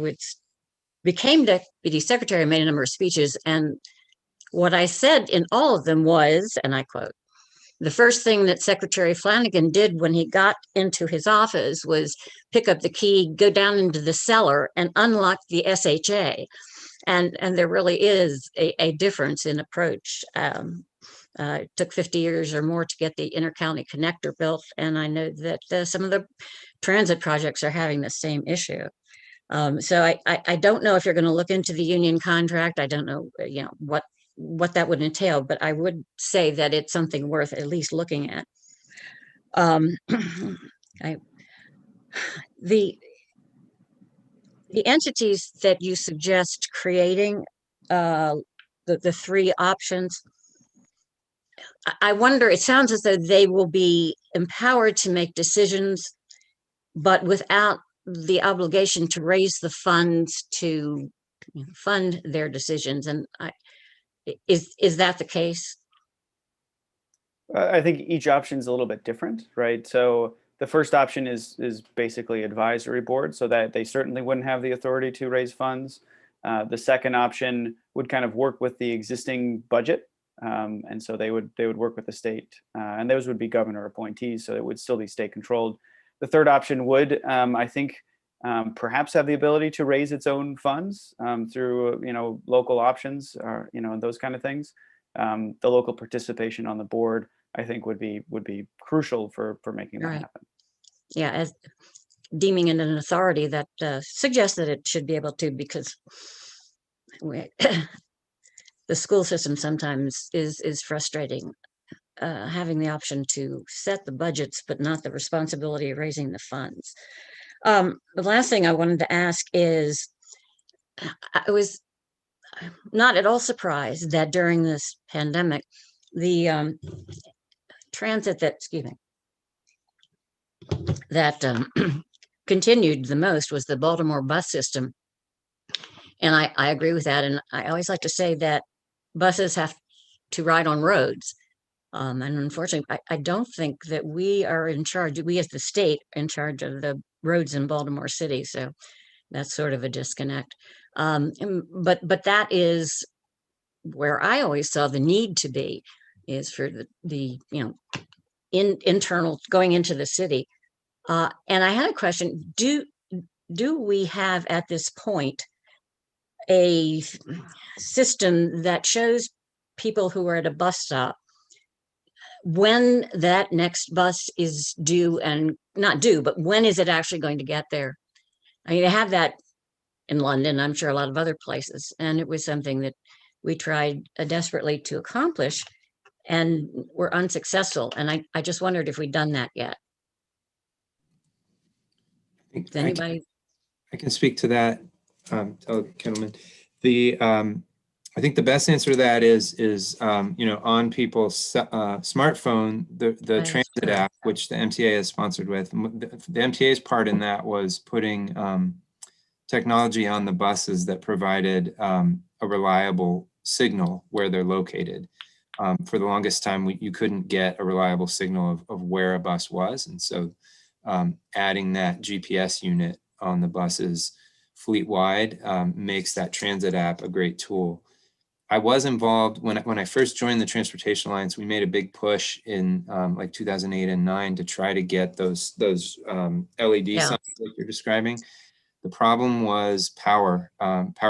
[SPEAKER 9] became deputy secretary, I made a number of speeches, and what I said in all of them was, and I quote, "The first thing that Secretary Flanagan did when he got into his office was pick up the key, go down into the cellar, and unlock the SHA." And there really is a difference in approach. It took 50 years or more to get the intercounty connector built, and I know that some of the transit projects are having the same issue. So I don't know if you're going to look into the union contract. I don't know, what that would entail, but I would say that it's something worth at least looking at. The entities that you suggest creating, the three options, I wonder, it sounds as though they will be empowered to make decisions, but without the obligation to raise the funds to fund their decisions. And is that the case?
[SPEAKER 8] I think each option is a little bit different, right? So the first option is basically advisory board, so that they certainly wouldn't have the authority to raise funds. The second option would kind of work with the existing budget, and so they would work with the state, and those would be governor appointees, so it would still be state controlled. The third option would, I think, perhaps have the ability to raise its own funds through local options, or and those kind of things. The local participation on the board, I think, would be crucial for making that happen.
[SPEAKER 9] Yeah, as deeming it an authority that suggests that it should be able to, because the school system sometimes is frustrating, having the option to set the budgets, but not the responsibility of raising the funds. The last thing I wanted to ask is, I was not at all surprised that during this pandemic, the transit that continued the most was the Baltimore bus system. And I agree with that. And I always like to say that buses have to ride on roads. And unfortunately, I don't think that we are in charge, we as the state, in charge of the roads in Baltimore City. So that's sort of a disconnect. But that is where I always saw the need to be is for the internal going into the city. And I had a question. Do we have at this point a system that shows people who are at a bus stop when that next bus is due, and not due, but when is it actually going to get there? I mean, they have that in London, I'm sure a lot of other places, and it was something that we tried desperately to accomplish and were unsuccessful. And I just wondered if we'd done that yet. Does anybody?
[SPEAKER 5] I can speak to that, Delegate Kittleman. I think the best answer to that is on people's smartphone, the transit app, which the MTA is sponsored with. The MTA's part in that was putting technology on the buses that provided a reliable signal where they're located. For the longest time, you couldn't get a reliable signal of where a bus was. And so adding that GPS unit on the buses fleet-wide makes that transit app a great tool. I was involved when I first joined the Transportation Alliance. We made a big push in like 2008 and 9 to try to get those LED signs like you're describing. The problem was power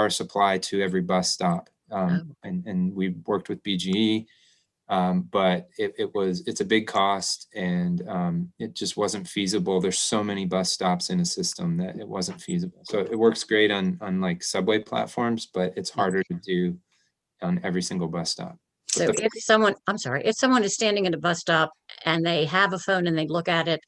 [SPEAKER 5] supply to every bus stop. And we worked with BGE, but it's a big cost, and it just wasn't feasible. There's so many bus stops in a system that it wasn't feasible. So it works great on like subway platforms, but it's harder to do on every single bus stop.
[SPEAKER 9] So if someone is standing at a bus stop and they have a phone and they look at it,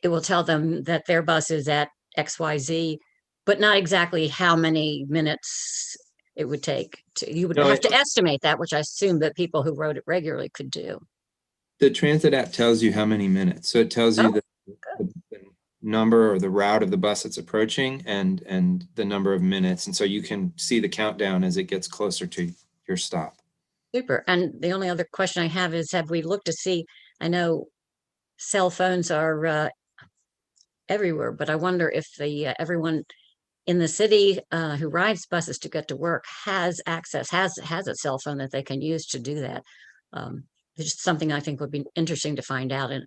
[SPEAKER 9] it will tell them that their bus is at XYZ, but not exactly how many minutes it would take. You would have to estimate that, which I assume that people who rode it regularly could do.
[SPEAKER 5] The transit app tells you how many minutes. So it tells you the number or the route of the bus that's approaching and the number of minutes. And so you can see the countdown as it gets closer to your stop.
[SPEAKER 9] Super. And the only other question I have is, have we looked to see, I know cell phones are everywhere, but I wonder if everyone in the city who rides buses to get to work has access, has a cell phone that they can use to do that. It's just something I think would be interesting to find out in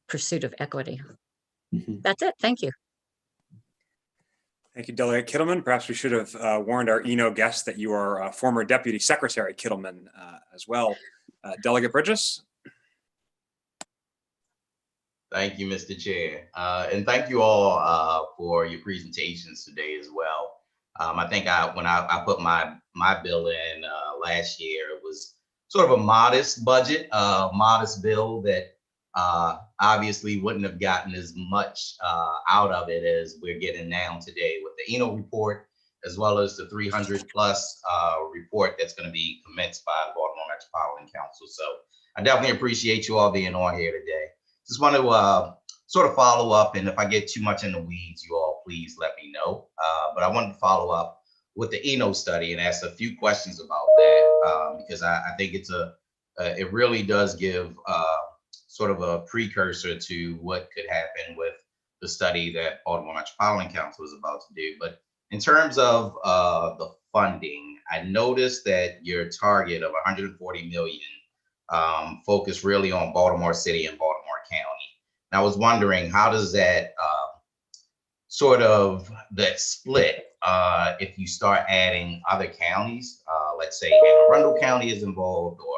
[SPEAKER 9] pursuit of equity. That's it. Thank you.
[SPEAKER 2] Thank you, Delegate Kittleman. Perhaps we should have warned our ENO guest that you are former Deputy Secretary Kittleman as well. Delegate Bridges.
[SPEAKER 10] Thank you, Mr. Chair. And thank you all for your presentations today as well. I think when I put my bill in last year, it was sort of a modest budget, modest bill that obviously wouldn't have gotten as much out of it as we're getting now today with the ENO report, as well as the 300+ report that's going to be commenced by the Baltimore Metropolitan Council. So I definitely appreciate you all being on here today. Just want to sort of follow up, and if I get too much in the weeds, you all please let me know. But I wanted to follow up with the ENO study and ask a few questions about that because I think it really does give sort of a precursor to what could happen with the study that Baltimore Metropolitan Council is about to do. But in terms of the funding, I noticed that your target of 140 million focused really on Baltimore City and Baltimore County. And I was wondering, how does that sort of that split if you start adding other counties, let's say Anne Arundel County is involved or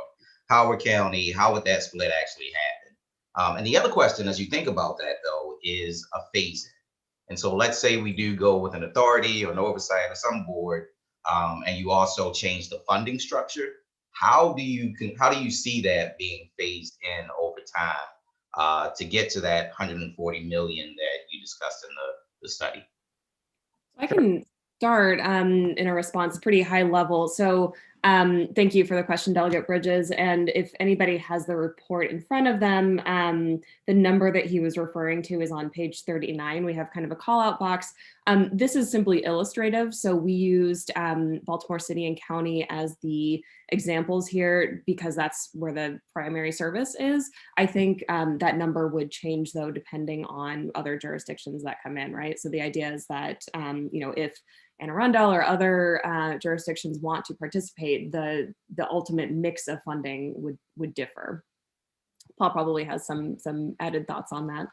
[SPEAKER 10] Howard County, how would that split actually happen? And the other question, as you think about that though, is a phasing. And so let's say we do go with an authority or an oversight or some board, and you also change the funding structure. How do you see that being phased in over time to get to that 140 million that you discussed in the study?
[SPEAKER 7] I can start in a response pretty high level. So thank you for the question, Delegate Bridges. And if anybody has the report in front of them, the number that he was referring to is on page 39. We have kind of a call out box. This is simply illustrative. So we used Baltimore City and County as the examples here because that's where the primary service is. I think that number would change though, depending on other jurisdictions that come in, right? So the idea is that, if Anne Arundel or other jurisdictions want to participate, the ultimate mix of funding would differ. Paul probably has some added thoughts on that.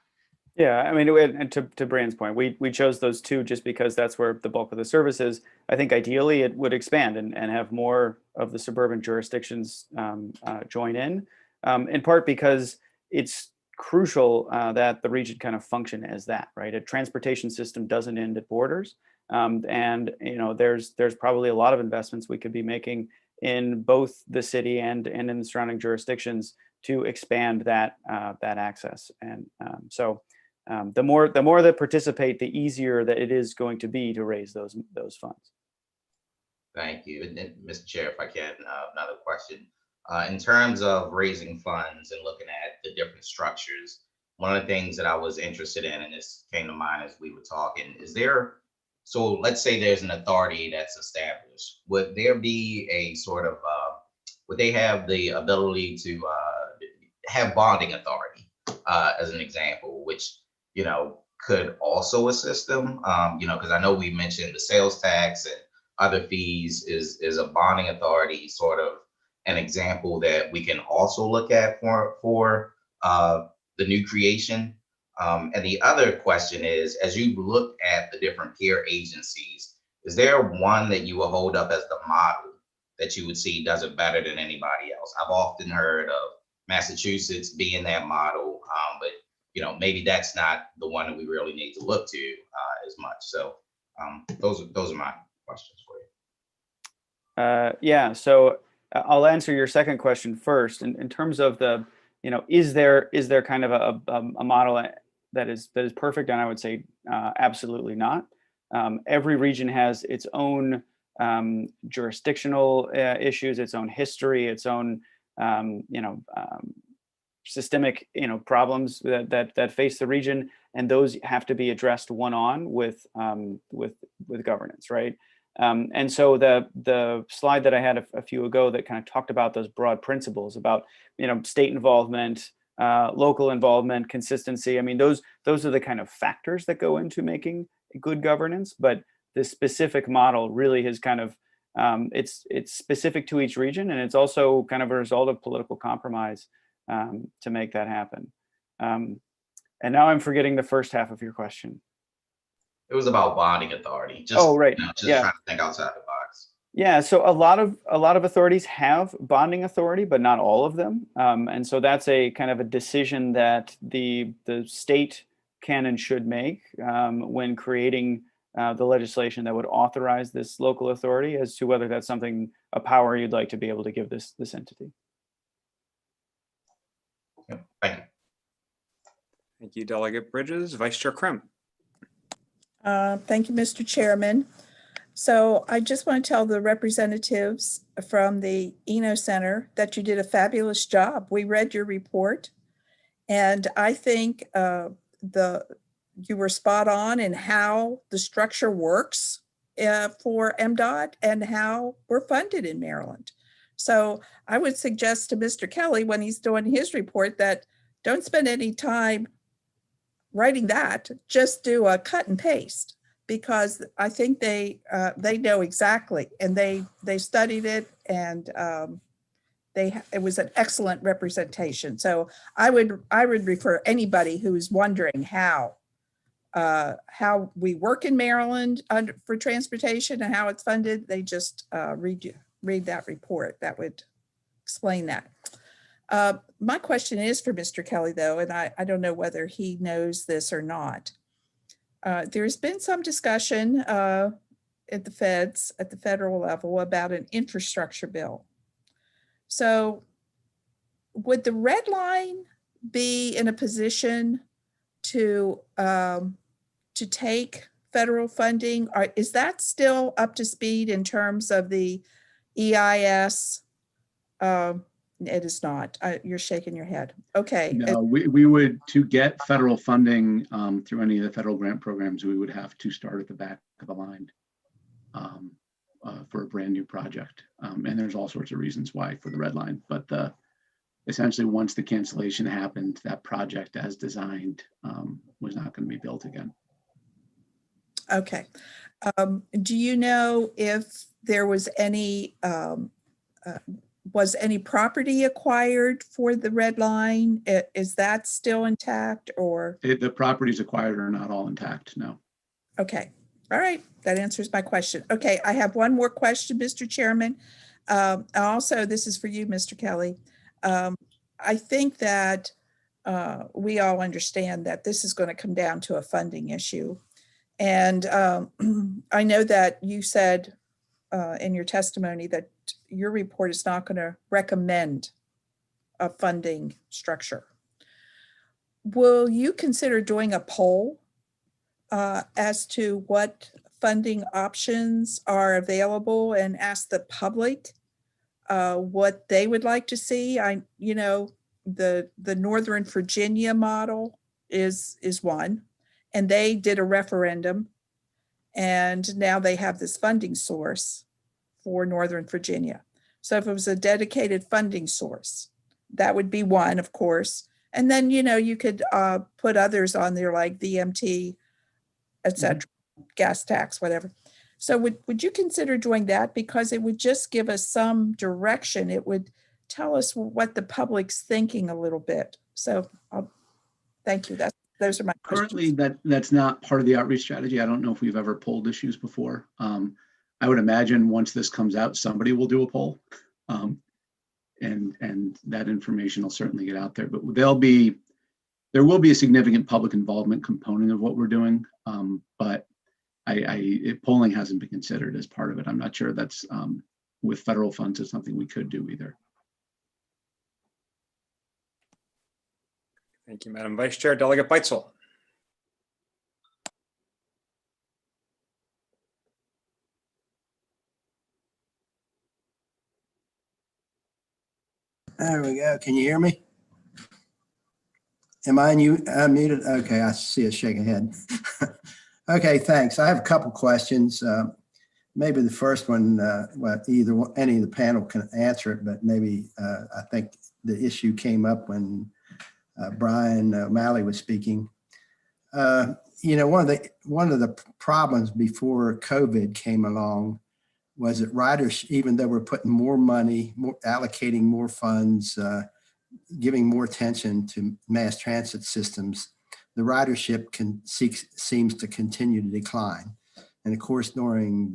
[SPEAKER 8] Yeah, I mean, and to Brian's point, we chose those two just because that's where the bulk of the service is. I think ideally it would expand and have more of the suburban jurisdictions join in part because it's crucial that the region kind of function as that, right? A transportation system doesn't end at borders. And there's probably a lot of investments we could be making in both the city and in the surrounding jurisdictions to expand that access. And so the more that participate, the easier that it is going to be to raise those funds.
[SPEAKER 10] Thank you. And Mr. Chair, if I can, another question. In terms of raising funds and looking at the different structures, one of the things that I was interested in, and this came to mind as we were talking, so let's say there's an authority that's established. Would there be a sort of, would they have the ability to have bonding authority, as an example, which, could also assist them? Because I know we mentioned the sales tax and other fees. Is a bonding authority sort of an example that we can also look at for the new creation? And the other question is, as you look at the different peer agencies, is there one that you will hold up as the model that you would see does it better than anybody else? I've often heard of Massachusetts being that model, but maybe that's not the one that we really need to look to as much. So those are my questions for you.
[SPEAKER 8] Yeah, so I'll answer your second question first. In terms of the, is there kind of a model that is perfect? And I would say absolutely not. Every region has its own jurisdictional issues, its own history, its own systemic problems that face the region, and those have to be addressed one-on with governance, right? And so the slide that I had a few ago that kind of talked about those broad principles about state involvement, local involvement, consistency. I mean, those are the kind of factors that go into making good governance. But the specific model really has kind of it's specific to each region, and it's also kind of a result of political compromise to make that happen. And now I'm forgetting the first half of your question.
[SPEAKER 10] It was about bonding authority.
[SPEAKER 8] Right.
[SPEAKER 10] Just
[SPEAKER 8] Yeah.
[SPEAKER 10] trying to think outside the box.
[SPEAKER 8] Yeah. So a lot of authorities have bonding authority, but not all of them. And so that's a kind of a decision that the state can and should make when creating the legislation that would authorize this local authority as to whether that's a power you'd like to be able to give this entity.
[SPEAKER 10] Yeah, thank you.
[SPEAKER 2] Thank you, Delegate Bridges. Vice Chair Krim.
[SPEAKER 11] Thank you, Mr. Chairman. So I just want to tell the representatives from the Eno Center that you did a fabulous job. We read your report, and I think you were spot on in how the structure works for MDOT and how we're funded in Maryland. So I would suggest to Mr. Kelly when he's doing his report that don't spend any time writing that, just do a cut and paste, because I think they know exactly, and they studied it, and it was an excellent representation. So I would refer anybody who's wondering how we work in Maryland for transportation and how it's funded, they just read that report. That would explain that. My question is for Mr. Kelly, though, and I don't know whether he knows this or not. There's been some discussion at the federal level, about an infrastructure bill. So would the red line be in a position to take federal funding? Or is that still up to speed in terms of the EIS? It is not. You're shaking your head. Okay.
[SPEAKER 6] No, we would, to get federal funding through any of the federal grant programs, we would have to start at the back of the line for a brand new project. And there's all sorts of reasons why for the red line, but essentially once the cancellation happened, that project as designed was not going to be built again.
[SPEAKER 11] Okay. Do you know if there was any property acquired for the red line? Is that still intact or?
[SPEAKER 6] The properties acquired are not all intact, no.
[SPEAKER 11] Okay. All right. That answers my question. Okay. I have one more question, Mr. Chairman. Also, this is for you, Mr. Kelly. I think that we all understand that this is going to come down to a funding issue. And I know that you said in your testimony that your report is not going to recommend a funding structure. Will you consider doing a poll as to what funding options are available and ask the public what they would like to see? The Northern Virginia model is one, and they did a referendum, and now they have this funding source for Northern Virginia. So if it was a dedicated funding source, that would be one, of course. And then, you could put others on there like VMT, et cetera, gas tax, whatever. So would you consider doing that? Because it would just give us some direction. It would tell us what the public's thinking a little bit. So thank you. Those are my questions.
[SPEAKER 6] Currently, that's not part of the outreach strategy. I don't know if we've ever polled issues before. I would imagine once this comes out, somebody will do a poll, and that information will certainly get out there. But there will be a significant public involvement component of what we're doing, but polling hasn't been considered as part of it. I'm not sure that's with federal funds is something we could do either.
[SPEAKER 2] Thank you, Madam Vice Chair. Delegate Beitzel.
[SPEAKER 12] There we go. Can you hear me? Am I unmuted? Okay, I see a shake of head. Okay, thanks. I have a couple questions. Maybe the first one, any of the panel can answer it, but maybe I think the issue came up when Brian O'Malley was speaking. One of the problems before COVID came along was that riders, even though we're putting more money, allocating more funds, giving more attention to mass transit systems, the ridership seems to continue to decline. And of course, during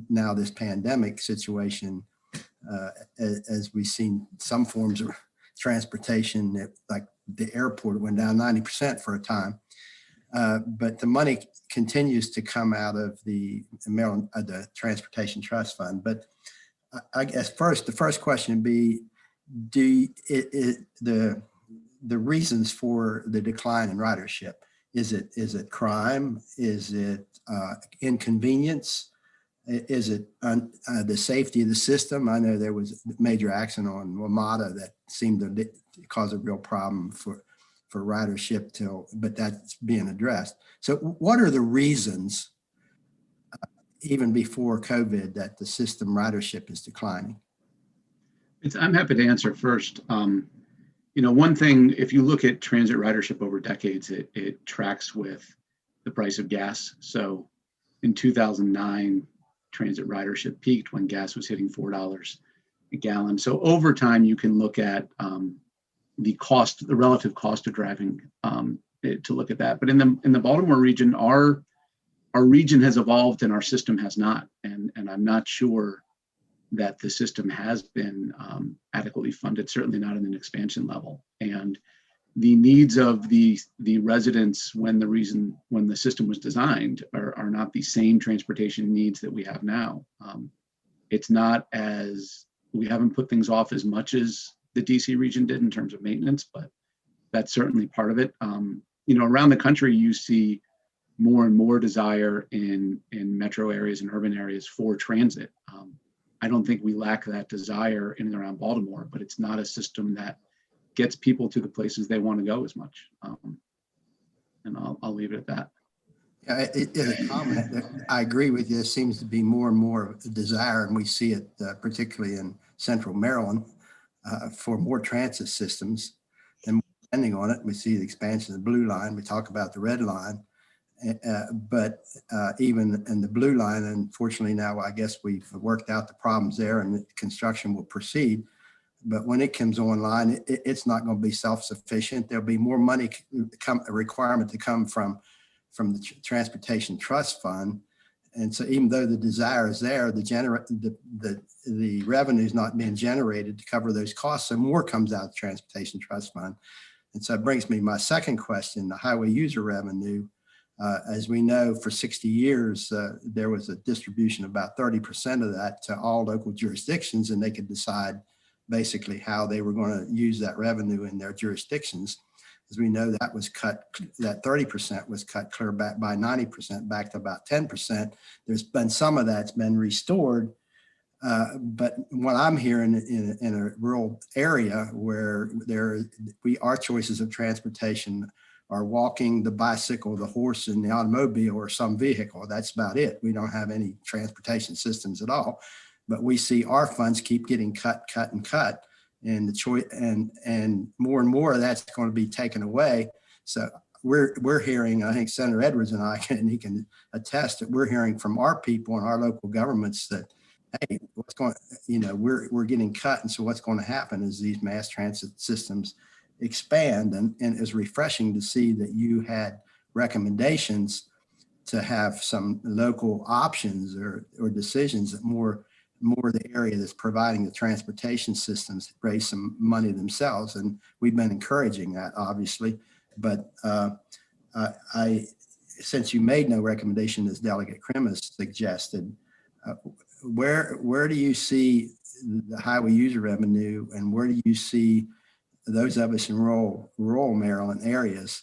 [SPEAKER 12] this pandemic situation, as we've seen some forms of transportation, like the airport went down 90% for a time. But the money continues to come out of the Maryland, the Transportation Trust Fund. But I guess the first question would be, the reasons for the decline in ridership? Is it crime? Is it inconvenience? Is it the safety of the system? I know there was a major accident on WMATA that seemed to cause a real problem for ridership but that's being addressed. So what are the reasons, even before COVID, that the system ridership is declining?
[SPEAKER 6] I'm happy to answer first. One thing, if you look at transit ridership over decades, it tracks with the price of gas. So in 2009, transit ridership peaked when gas was hitting $4 a gallon. So over time, you can look at the relative cost of driving to look at that. But in the Baltimore region, our region has evolved and our system has not. And I'm not sure that the system has been adequately funded, certainly not in an expansion level. And the needs of the residents when the system was designed are not the same transportation needs that we have now. It's not we haven't put things off as much as the DC region did in terms of maintenance, but that's certainly part of it. Around the country, you see more and more desire in metro areas and urban areas for transit. I don't think we lack that desire in and around Baltimore, but it's not a system that gets people to the places they want to go as much. And I'll leave it at that.
[SPEAKER 12] Yeah, I agree with you. There seems to be more and more of a desire, and we see it particularly in central Maryland for more transit systems. And depending on it, we see the expansion of the blue line. We talk about the red line. But even in the blue line, unfortunately now, I guess we've worked out the problems there and the construction will proceed. But when it comes online, it's not going to be self-sufficient. There'll be more money a requirement to come from the Transportation Trust Fund. And so even though the desire is there, the revenue is not being generated to cover those costs. So more comes out of the Transportation Trust Fund. And so it brings me to my second question, the highway user revenue. As we know, for 60 years, there was a distribution of about 30% of that to all local jurisdictions, and they could decide basically how they were going to use that revenue in their jurisdictions. As we know, that was cut, that 30% was cut clear back by 90% back to about 10%. There's been some of that's been restored. But what I'm hearing in a rural area where our choices of transportation are walking, the bicycle, the horse, and the automobile, or some vehicle. That's about it. We don't have any transportation systems at all. But we see our funds keep getting cut, and the choice and more of that's going to be taken away. So we're hearing, I think Senator Edwards and I, and he can attest that we're hearing from our people and our local governments that, hey, what's going, we're getting cut, and so what's going to happen is these mass transit systems expand, and it's refreshing to see that you had recommendations to have some local options or decisions that more the area that's providing the transportation systems raise some money themselves. And we've been encouraging that, obviously. But since you made no recommendation, as Delegate Kremis suggested, where do you see the highway user revenue, and where do you see those of us in rural Maryland areas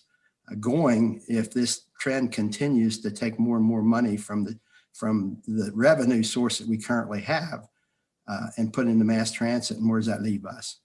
[SPEAKER 12] going if this trend continues to take more and more money from the revenue source that we currently have and put into mass transit, and where does that leave us?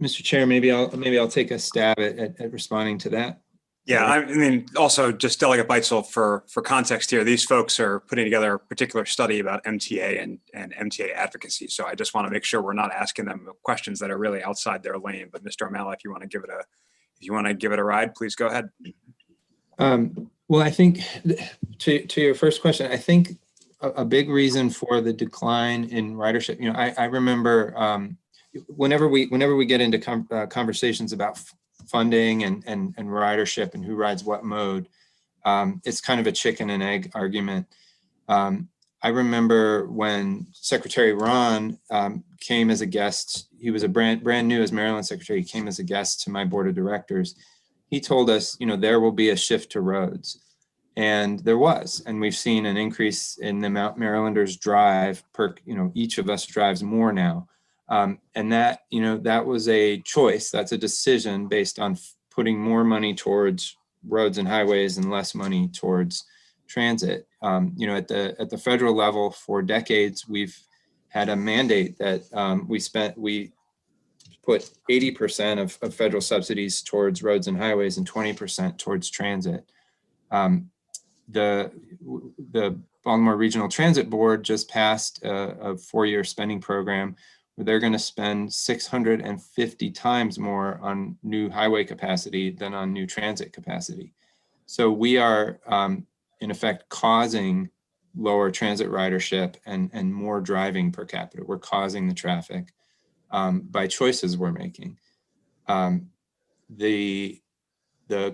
[SPEAKER 5] Mr. Chair, maybe I'll take a stab at responding to that.
[SPEAKER 2] Yeah, I mean, also just Delegate Beitzel, for context here, these folks are putting together a particular study about MTA and MTA advocacy. So I just want to make sure we're not asking them questions that are really outside their lane. But Mr. O'Malley, if you want to give it a ride, please go ahead.
[SPEAKER 5] Well, I think to your first question, I think a big reason for the decline in ridership, I remember whenever we get into conversations about funding and ridership and who rides what mode, it's kind of a chicken and egg argument. I remember when Secretary Ron came as a guest, he was a brand new as Maryland Secretary, he came as a guest to my board of directors. He told us, there will be a shift to roads. And there was, and we've seen an increase in the amount Marylanders drive per, each of us drives more now. And that, that was a choice. That's a decision based on putting more money towards roads and highways and less money towards transit. At the federal level for decades, we've had a mandate that we put 80% of federal subsidies towards roads and highways and 20% towards transit. The Baltimore Regional Transit Board just passed a 4-year spending program where they're going to spend 650 times more on new highway capacity than on new transit capacity. So we are, in effect, causing lower transit ridership and more driving per capita. We're causing the traffic by choices we're making. The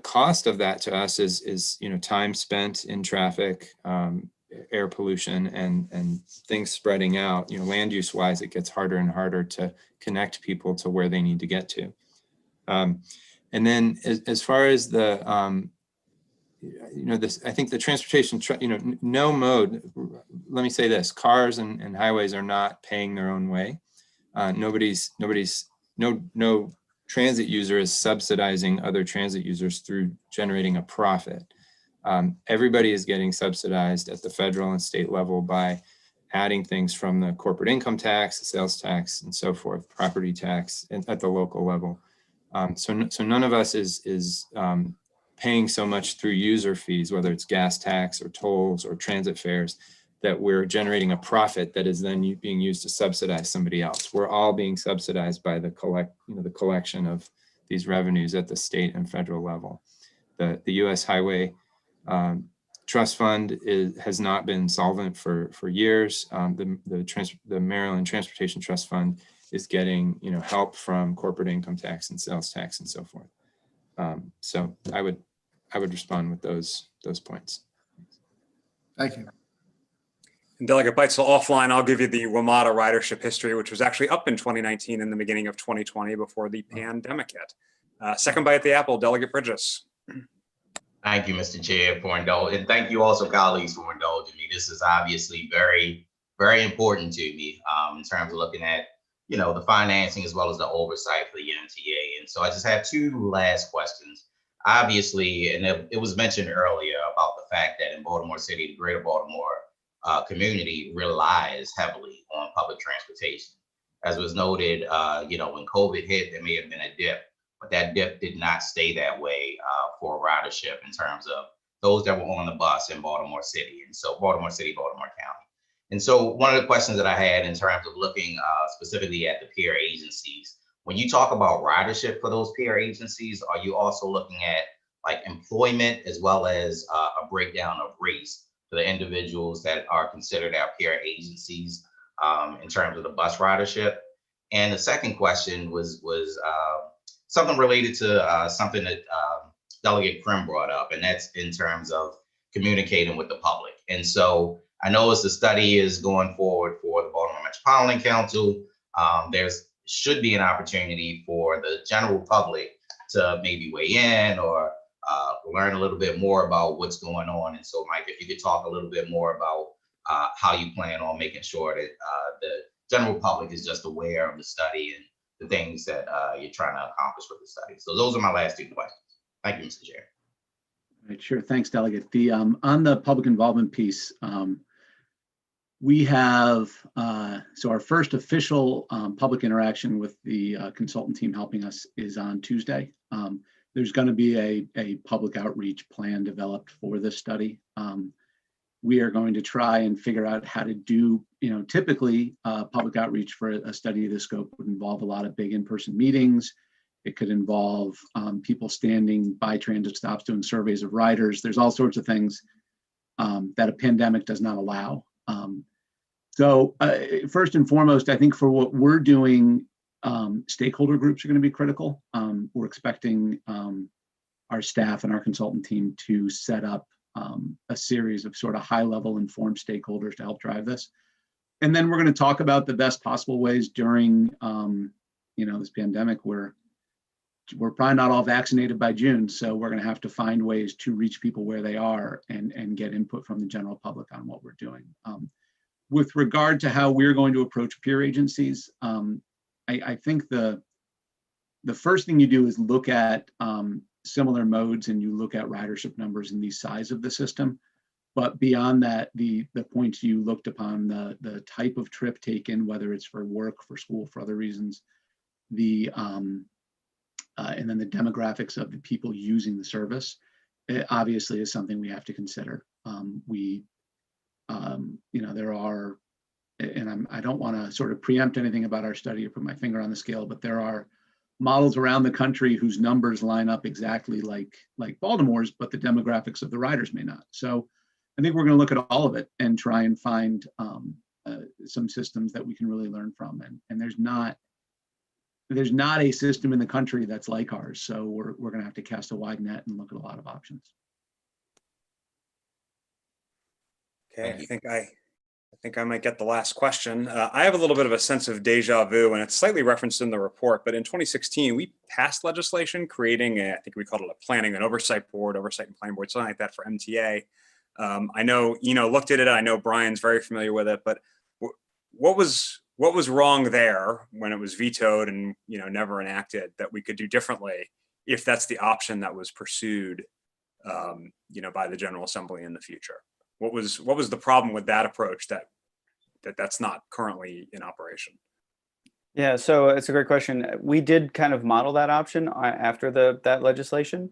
[SPEAKER 5] cost of that to us is time spent in traffic, air pollution, and things spreading out. Land use wise, it gets harder and harder to connect people to where they need to get to. And then as far as the I think the transportation, no mode. Let me say this: cars and highways are not paying their own way. No transit user is subsidizing other transit users through generating a profit. Everybody is getting subsidized at the federal and state level by adding things from the corporate income tax, the sales tax, and so forth, property tax at the local level. So none of us is paying so much through user fees, whether it's gas tax or tolls or transit fares, that we're generating a profit that is then being used to subsidize somebody else. We're all being subsidized by the collection of these revenues at the state and federal level. The U.S. Highway Trust Fund has not been solvent for years. The Maryland Transportation Trust Fund is getting help from corporate income tax and sales tax and so forth. So I would respond with those points.
[SPEAKER 12] Thank you.
[SPEAKER 2] And Delegate Beitzel, offline, I'll give you the WMATA ridership history, which was actually up in 2019 and the beginning of 2020 before the pandemic hit. Second bite at the apple, Delegate Bridges.
[SPEAKER 10] Thank you, Mr. Chair, for indulging. And thank you also, colleagues, for indulging me. This is obviously very, very important to me in terms of looking at, the financing as well as the oversight for the MTA. And so I just have two last questions. Obviously, and it was mentioned earlier about the fact that in Baltimore City, the greater Baltimore community relies heavily on public transportation. As was noted, when COVID hit, there may have been a dip, but that dip did not stay that way for ridership in terms of those that were on the bus in Baltimore City. And so Baltimore City, Baltimore County. And so one of the questions that I had in terms of looking specifically at the peer agencies, when you talk about ridership for those peer agencies, are you also looking at like employment as well as a breakdown of race for the individuals that are considered our peer agencies in terms of the bus ridership? And the second question was something related to something that Delegate Krim brought up, and that's in terms of communicating with the public. And so I know as the study is going forward for the Baltimore Metropolitan Council, there's should be an opportunity for the general public to maybe weigh in or learn a little bit more about what's going on. And so, Mike, if you could talk a little bit more about how you plan on making sure that the general public is just aware of the study and the things that you're trying to accomplish with the study. So those are my last two questions. Thank you, Mr. Chair.
[SPEAKER 6] Right, sure. Thanks, Delegate. The on the public involvement piece, we have so our first official public interaction with the consultant team helping us is on Tuesday. There's going to be a public outreach plan developed for this study. We are going to try and figure out how to do, typically public outreach for a study of this scope would involve a lot of big in-person meetings. It could involve people standing by transit stops doing surveys of riders. There's all sorts of things that a pandemic does not allow. So first and foremost, I think for what we're doing, stakeholder groups are going to be critical. We're expecting our staff and our consultant team to set up a series of sort of high-level informed stakeholders to help drive this. And then we're going to talk about the best possible ways during this pandemic. We're probably not all vaccinated by June, so we're going to have to find ways to reach people where they are and get input from the general public on what we're doing. With regard to how we're going to approach peer agencies, I think the first thing you do is look at similar modes and you look at ridership numbers in the size of the system. But beyond that, the points you looked upon, the type of trip taken, whether it's for work, for school, for other reasons, and then the demographics of the people using the service, it obviously is something we have to consider. There are, and I don't want to sort of preempt anything about our study or put my finger on the scale, but there are models around the country whose numbers line up exactly like Baltimore's, but the demographics of the riders may not. So I think we're going to look at all of it and try and find some systems that we can really learn from. And there's not a system in the country that's like ours. So we're going to have to cast a wide net and look at a lot of options.
[SPEAKER 2] Okay, I think I might get the last question. I have a little bit of a sense of deja vu, and it's slightly referenced in the report, but in 2016, we passed legislation creating I think we called it a planning and oversight board, oversight and planning board, something like that for MTA. I know, looked at it. I know Brian's very familiar with it, but what was wrong there when it was vetoed and, never enacted that we could do differently if that's the option that was pursued, by the General Assembly in the future? What was the problem with that approach that's not currently in operation?
[SPEAKER 8] Yeah, so it's a great question. We did kind of model that option after that legislation.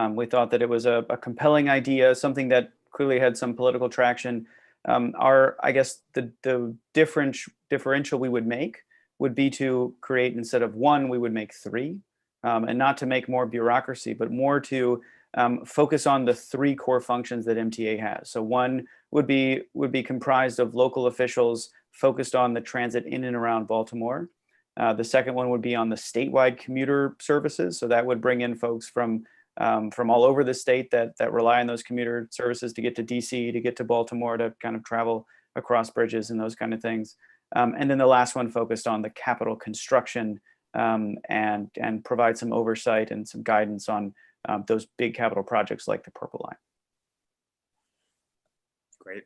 [SPEAKER 8] We thought that it was a compelling idea, something that clearly had some political traction. I guess the differential we would make would be to create, instead of one, we would make three, and not to make more bureaucracy, but more to focus on the three core functions that MTA has. So one would be comprised of local officials focused on the transit in and around Baltimore. The second one would be on the statewide commuter services. So that would bring in folks from all over the state that rely on those commuter services to get to DC, to get to Baltimore, to kind of travel across bridges and those kind of things. And then the last one focused on the capital construction and provide some oversight and some guidance on those big capital projects like the Purple Line.
[SPEAKER 2] Great.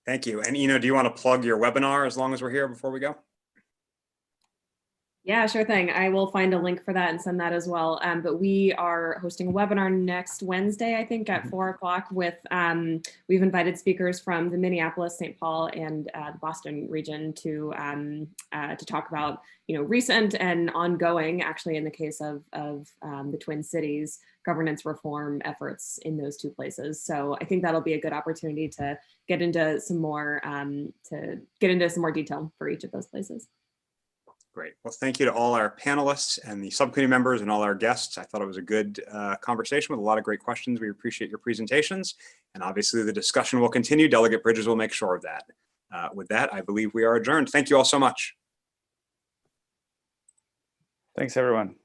[SPEAKER 2] Thank you. And Eno, do you want to plug your webinar as long as we're here before we go?
[SPEAKER 7] Yeah, sure thing. I will find a link for that and send that as well. But we are hosting a webinar next Wednesday, I think, at 4 o'clock with, we've invited speakers from the Minneapolis, St. Paul, and the Boston region to talk about, recent and ongoing, actually in the case of the Twin Cities, governance reform efforts in those two places. So I think that'll be a good opportunity to get into some more detail for each of those places.
[SPEAKER 2] Great. Well, thank you to all our panelists and the subcommittee members and all our guests. I thought it was a good conversation with a lot of great questions. We appreciate your presentations. And obviously the discussion will continue. Delegate Bridges will make sure of that. With that, I believe we are adjourned. Thank you all so much.
[SPEAKER 8] Thanks, everyone.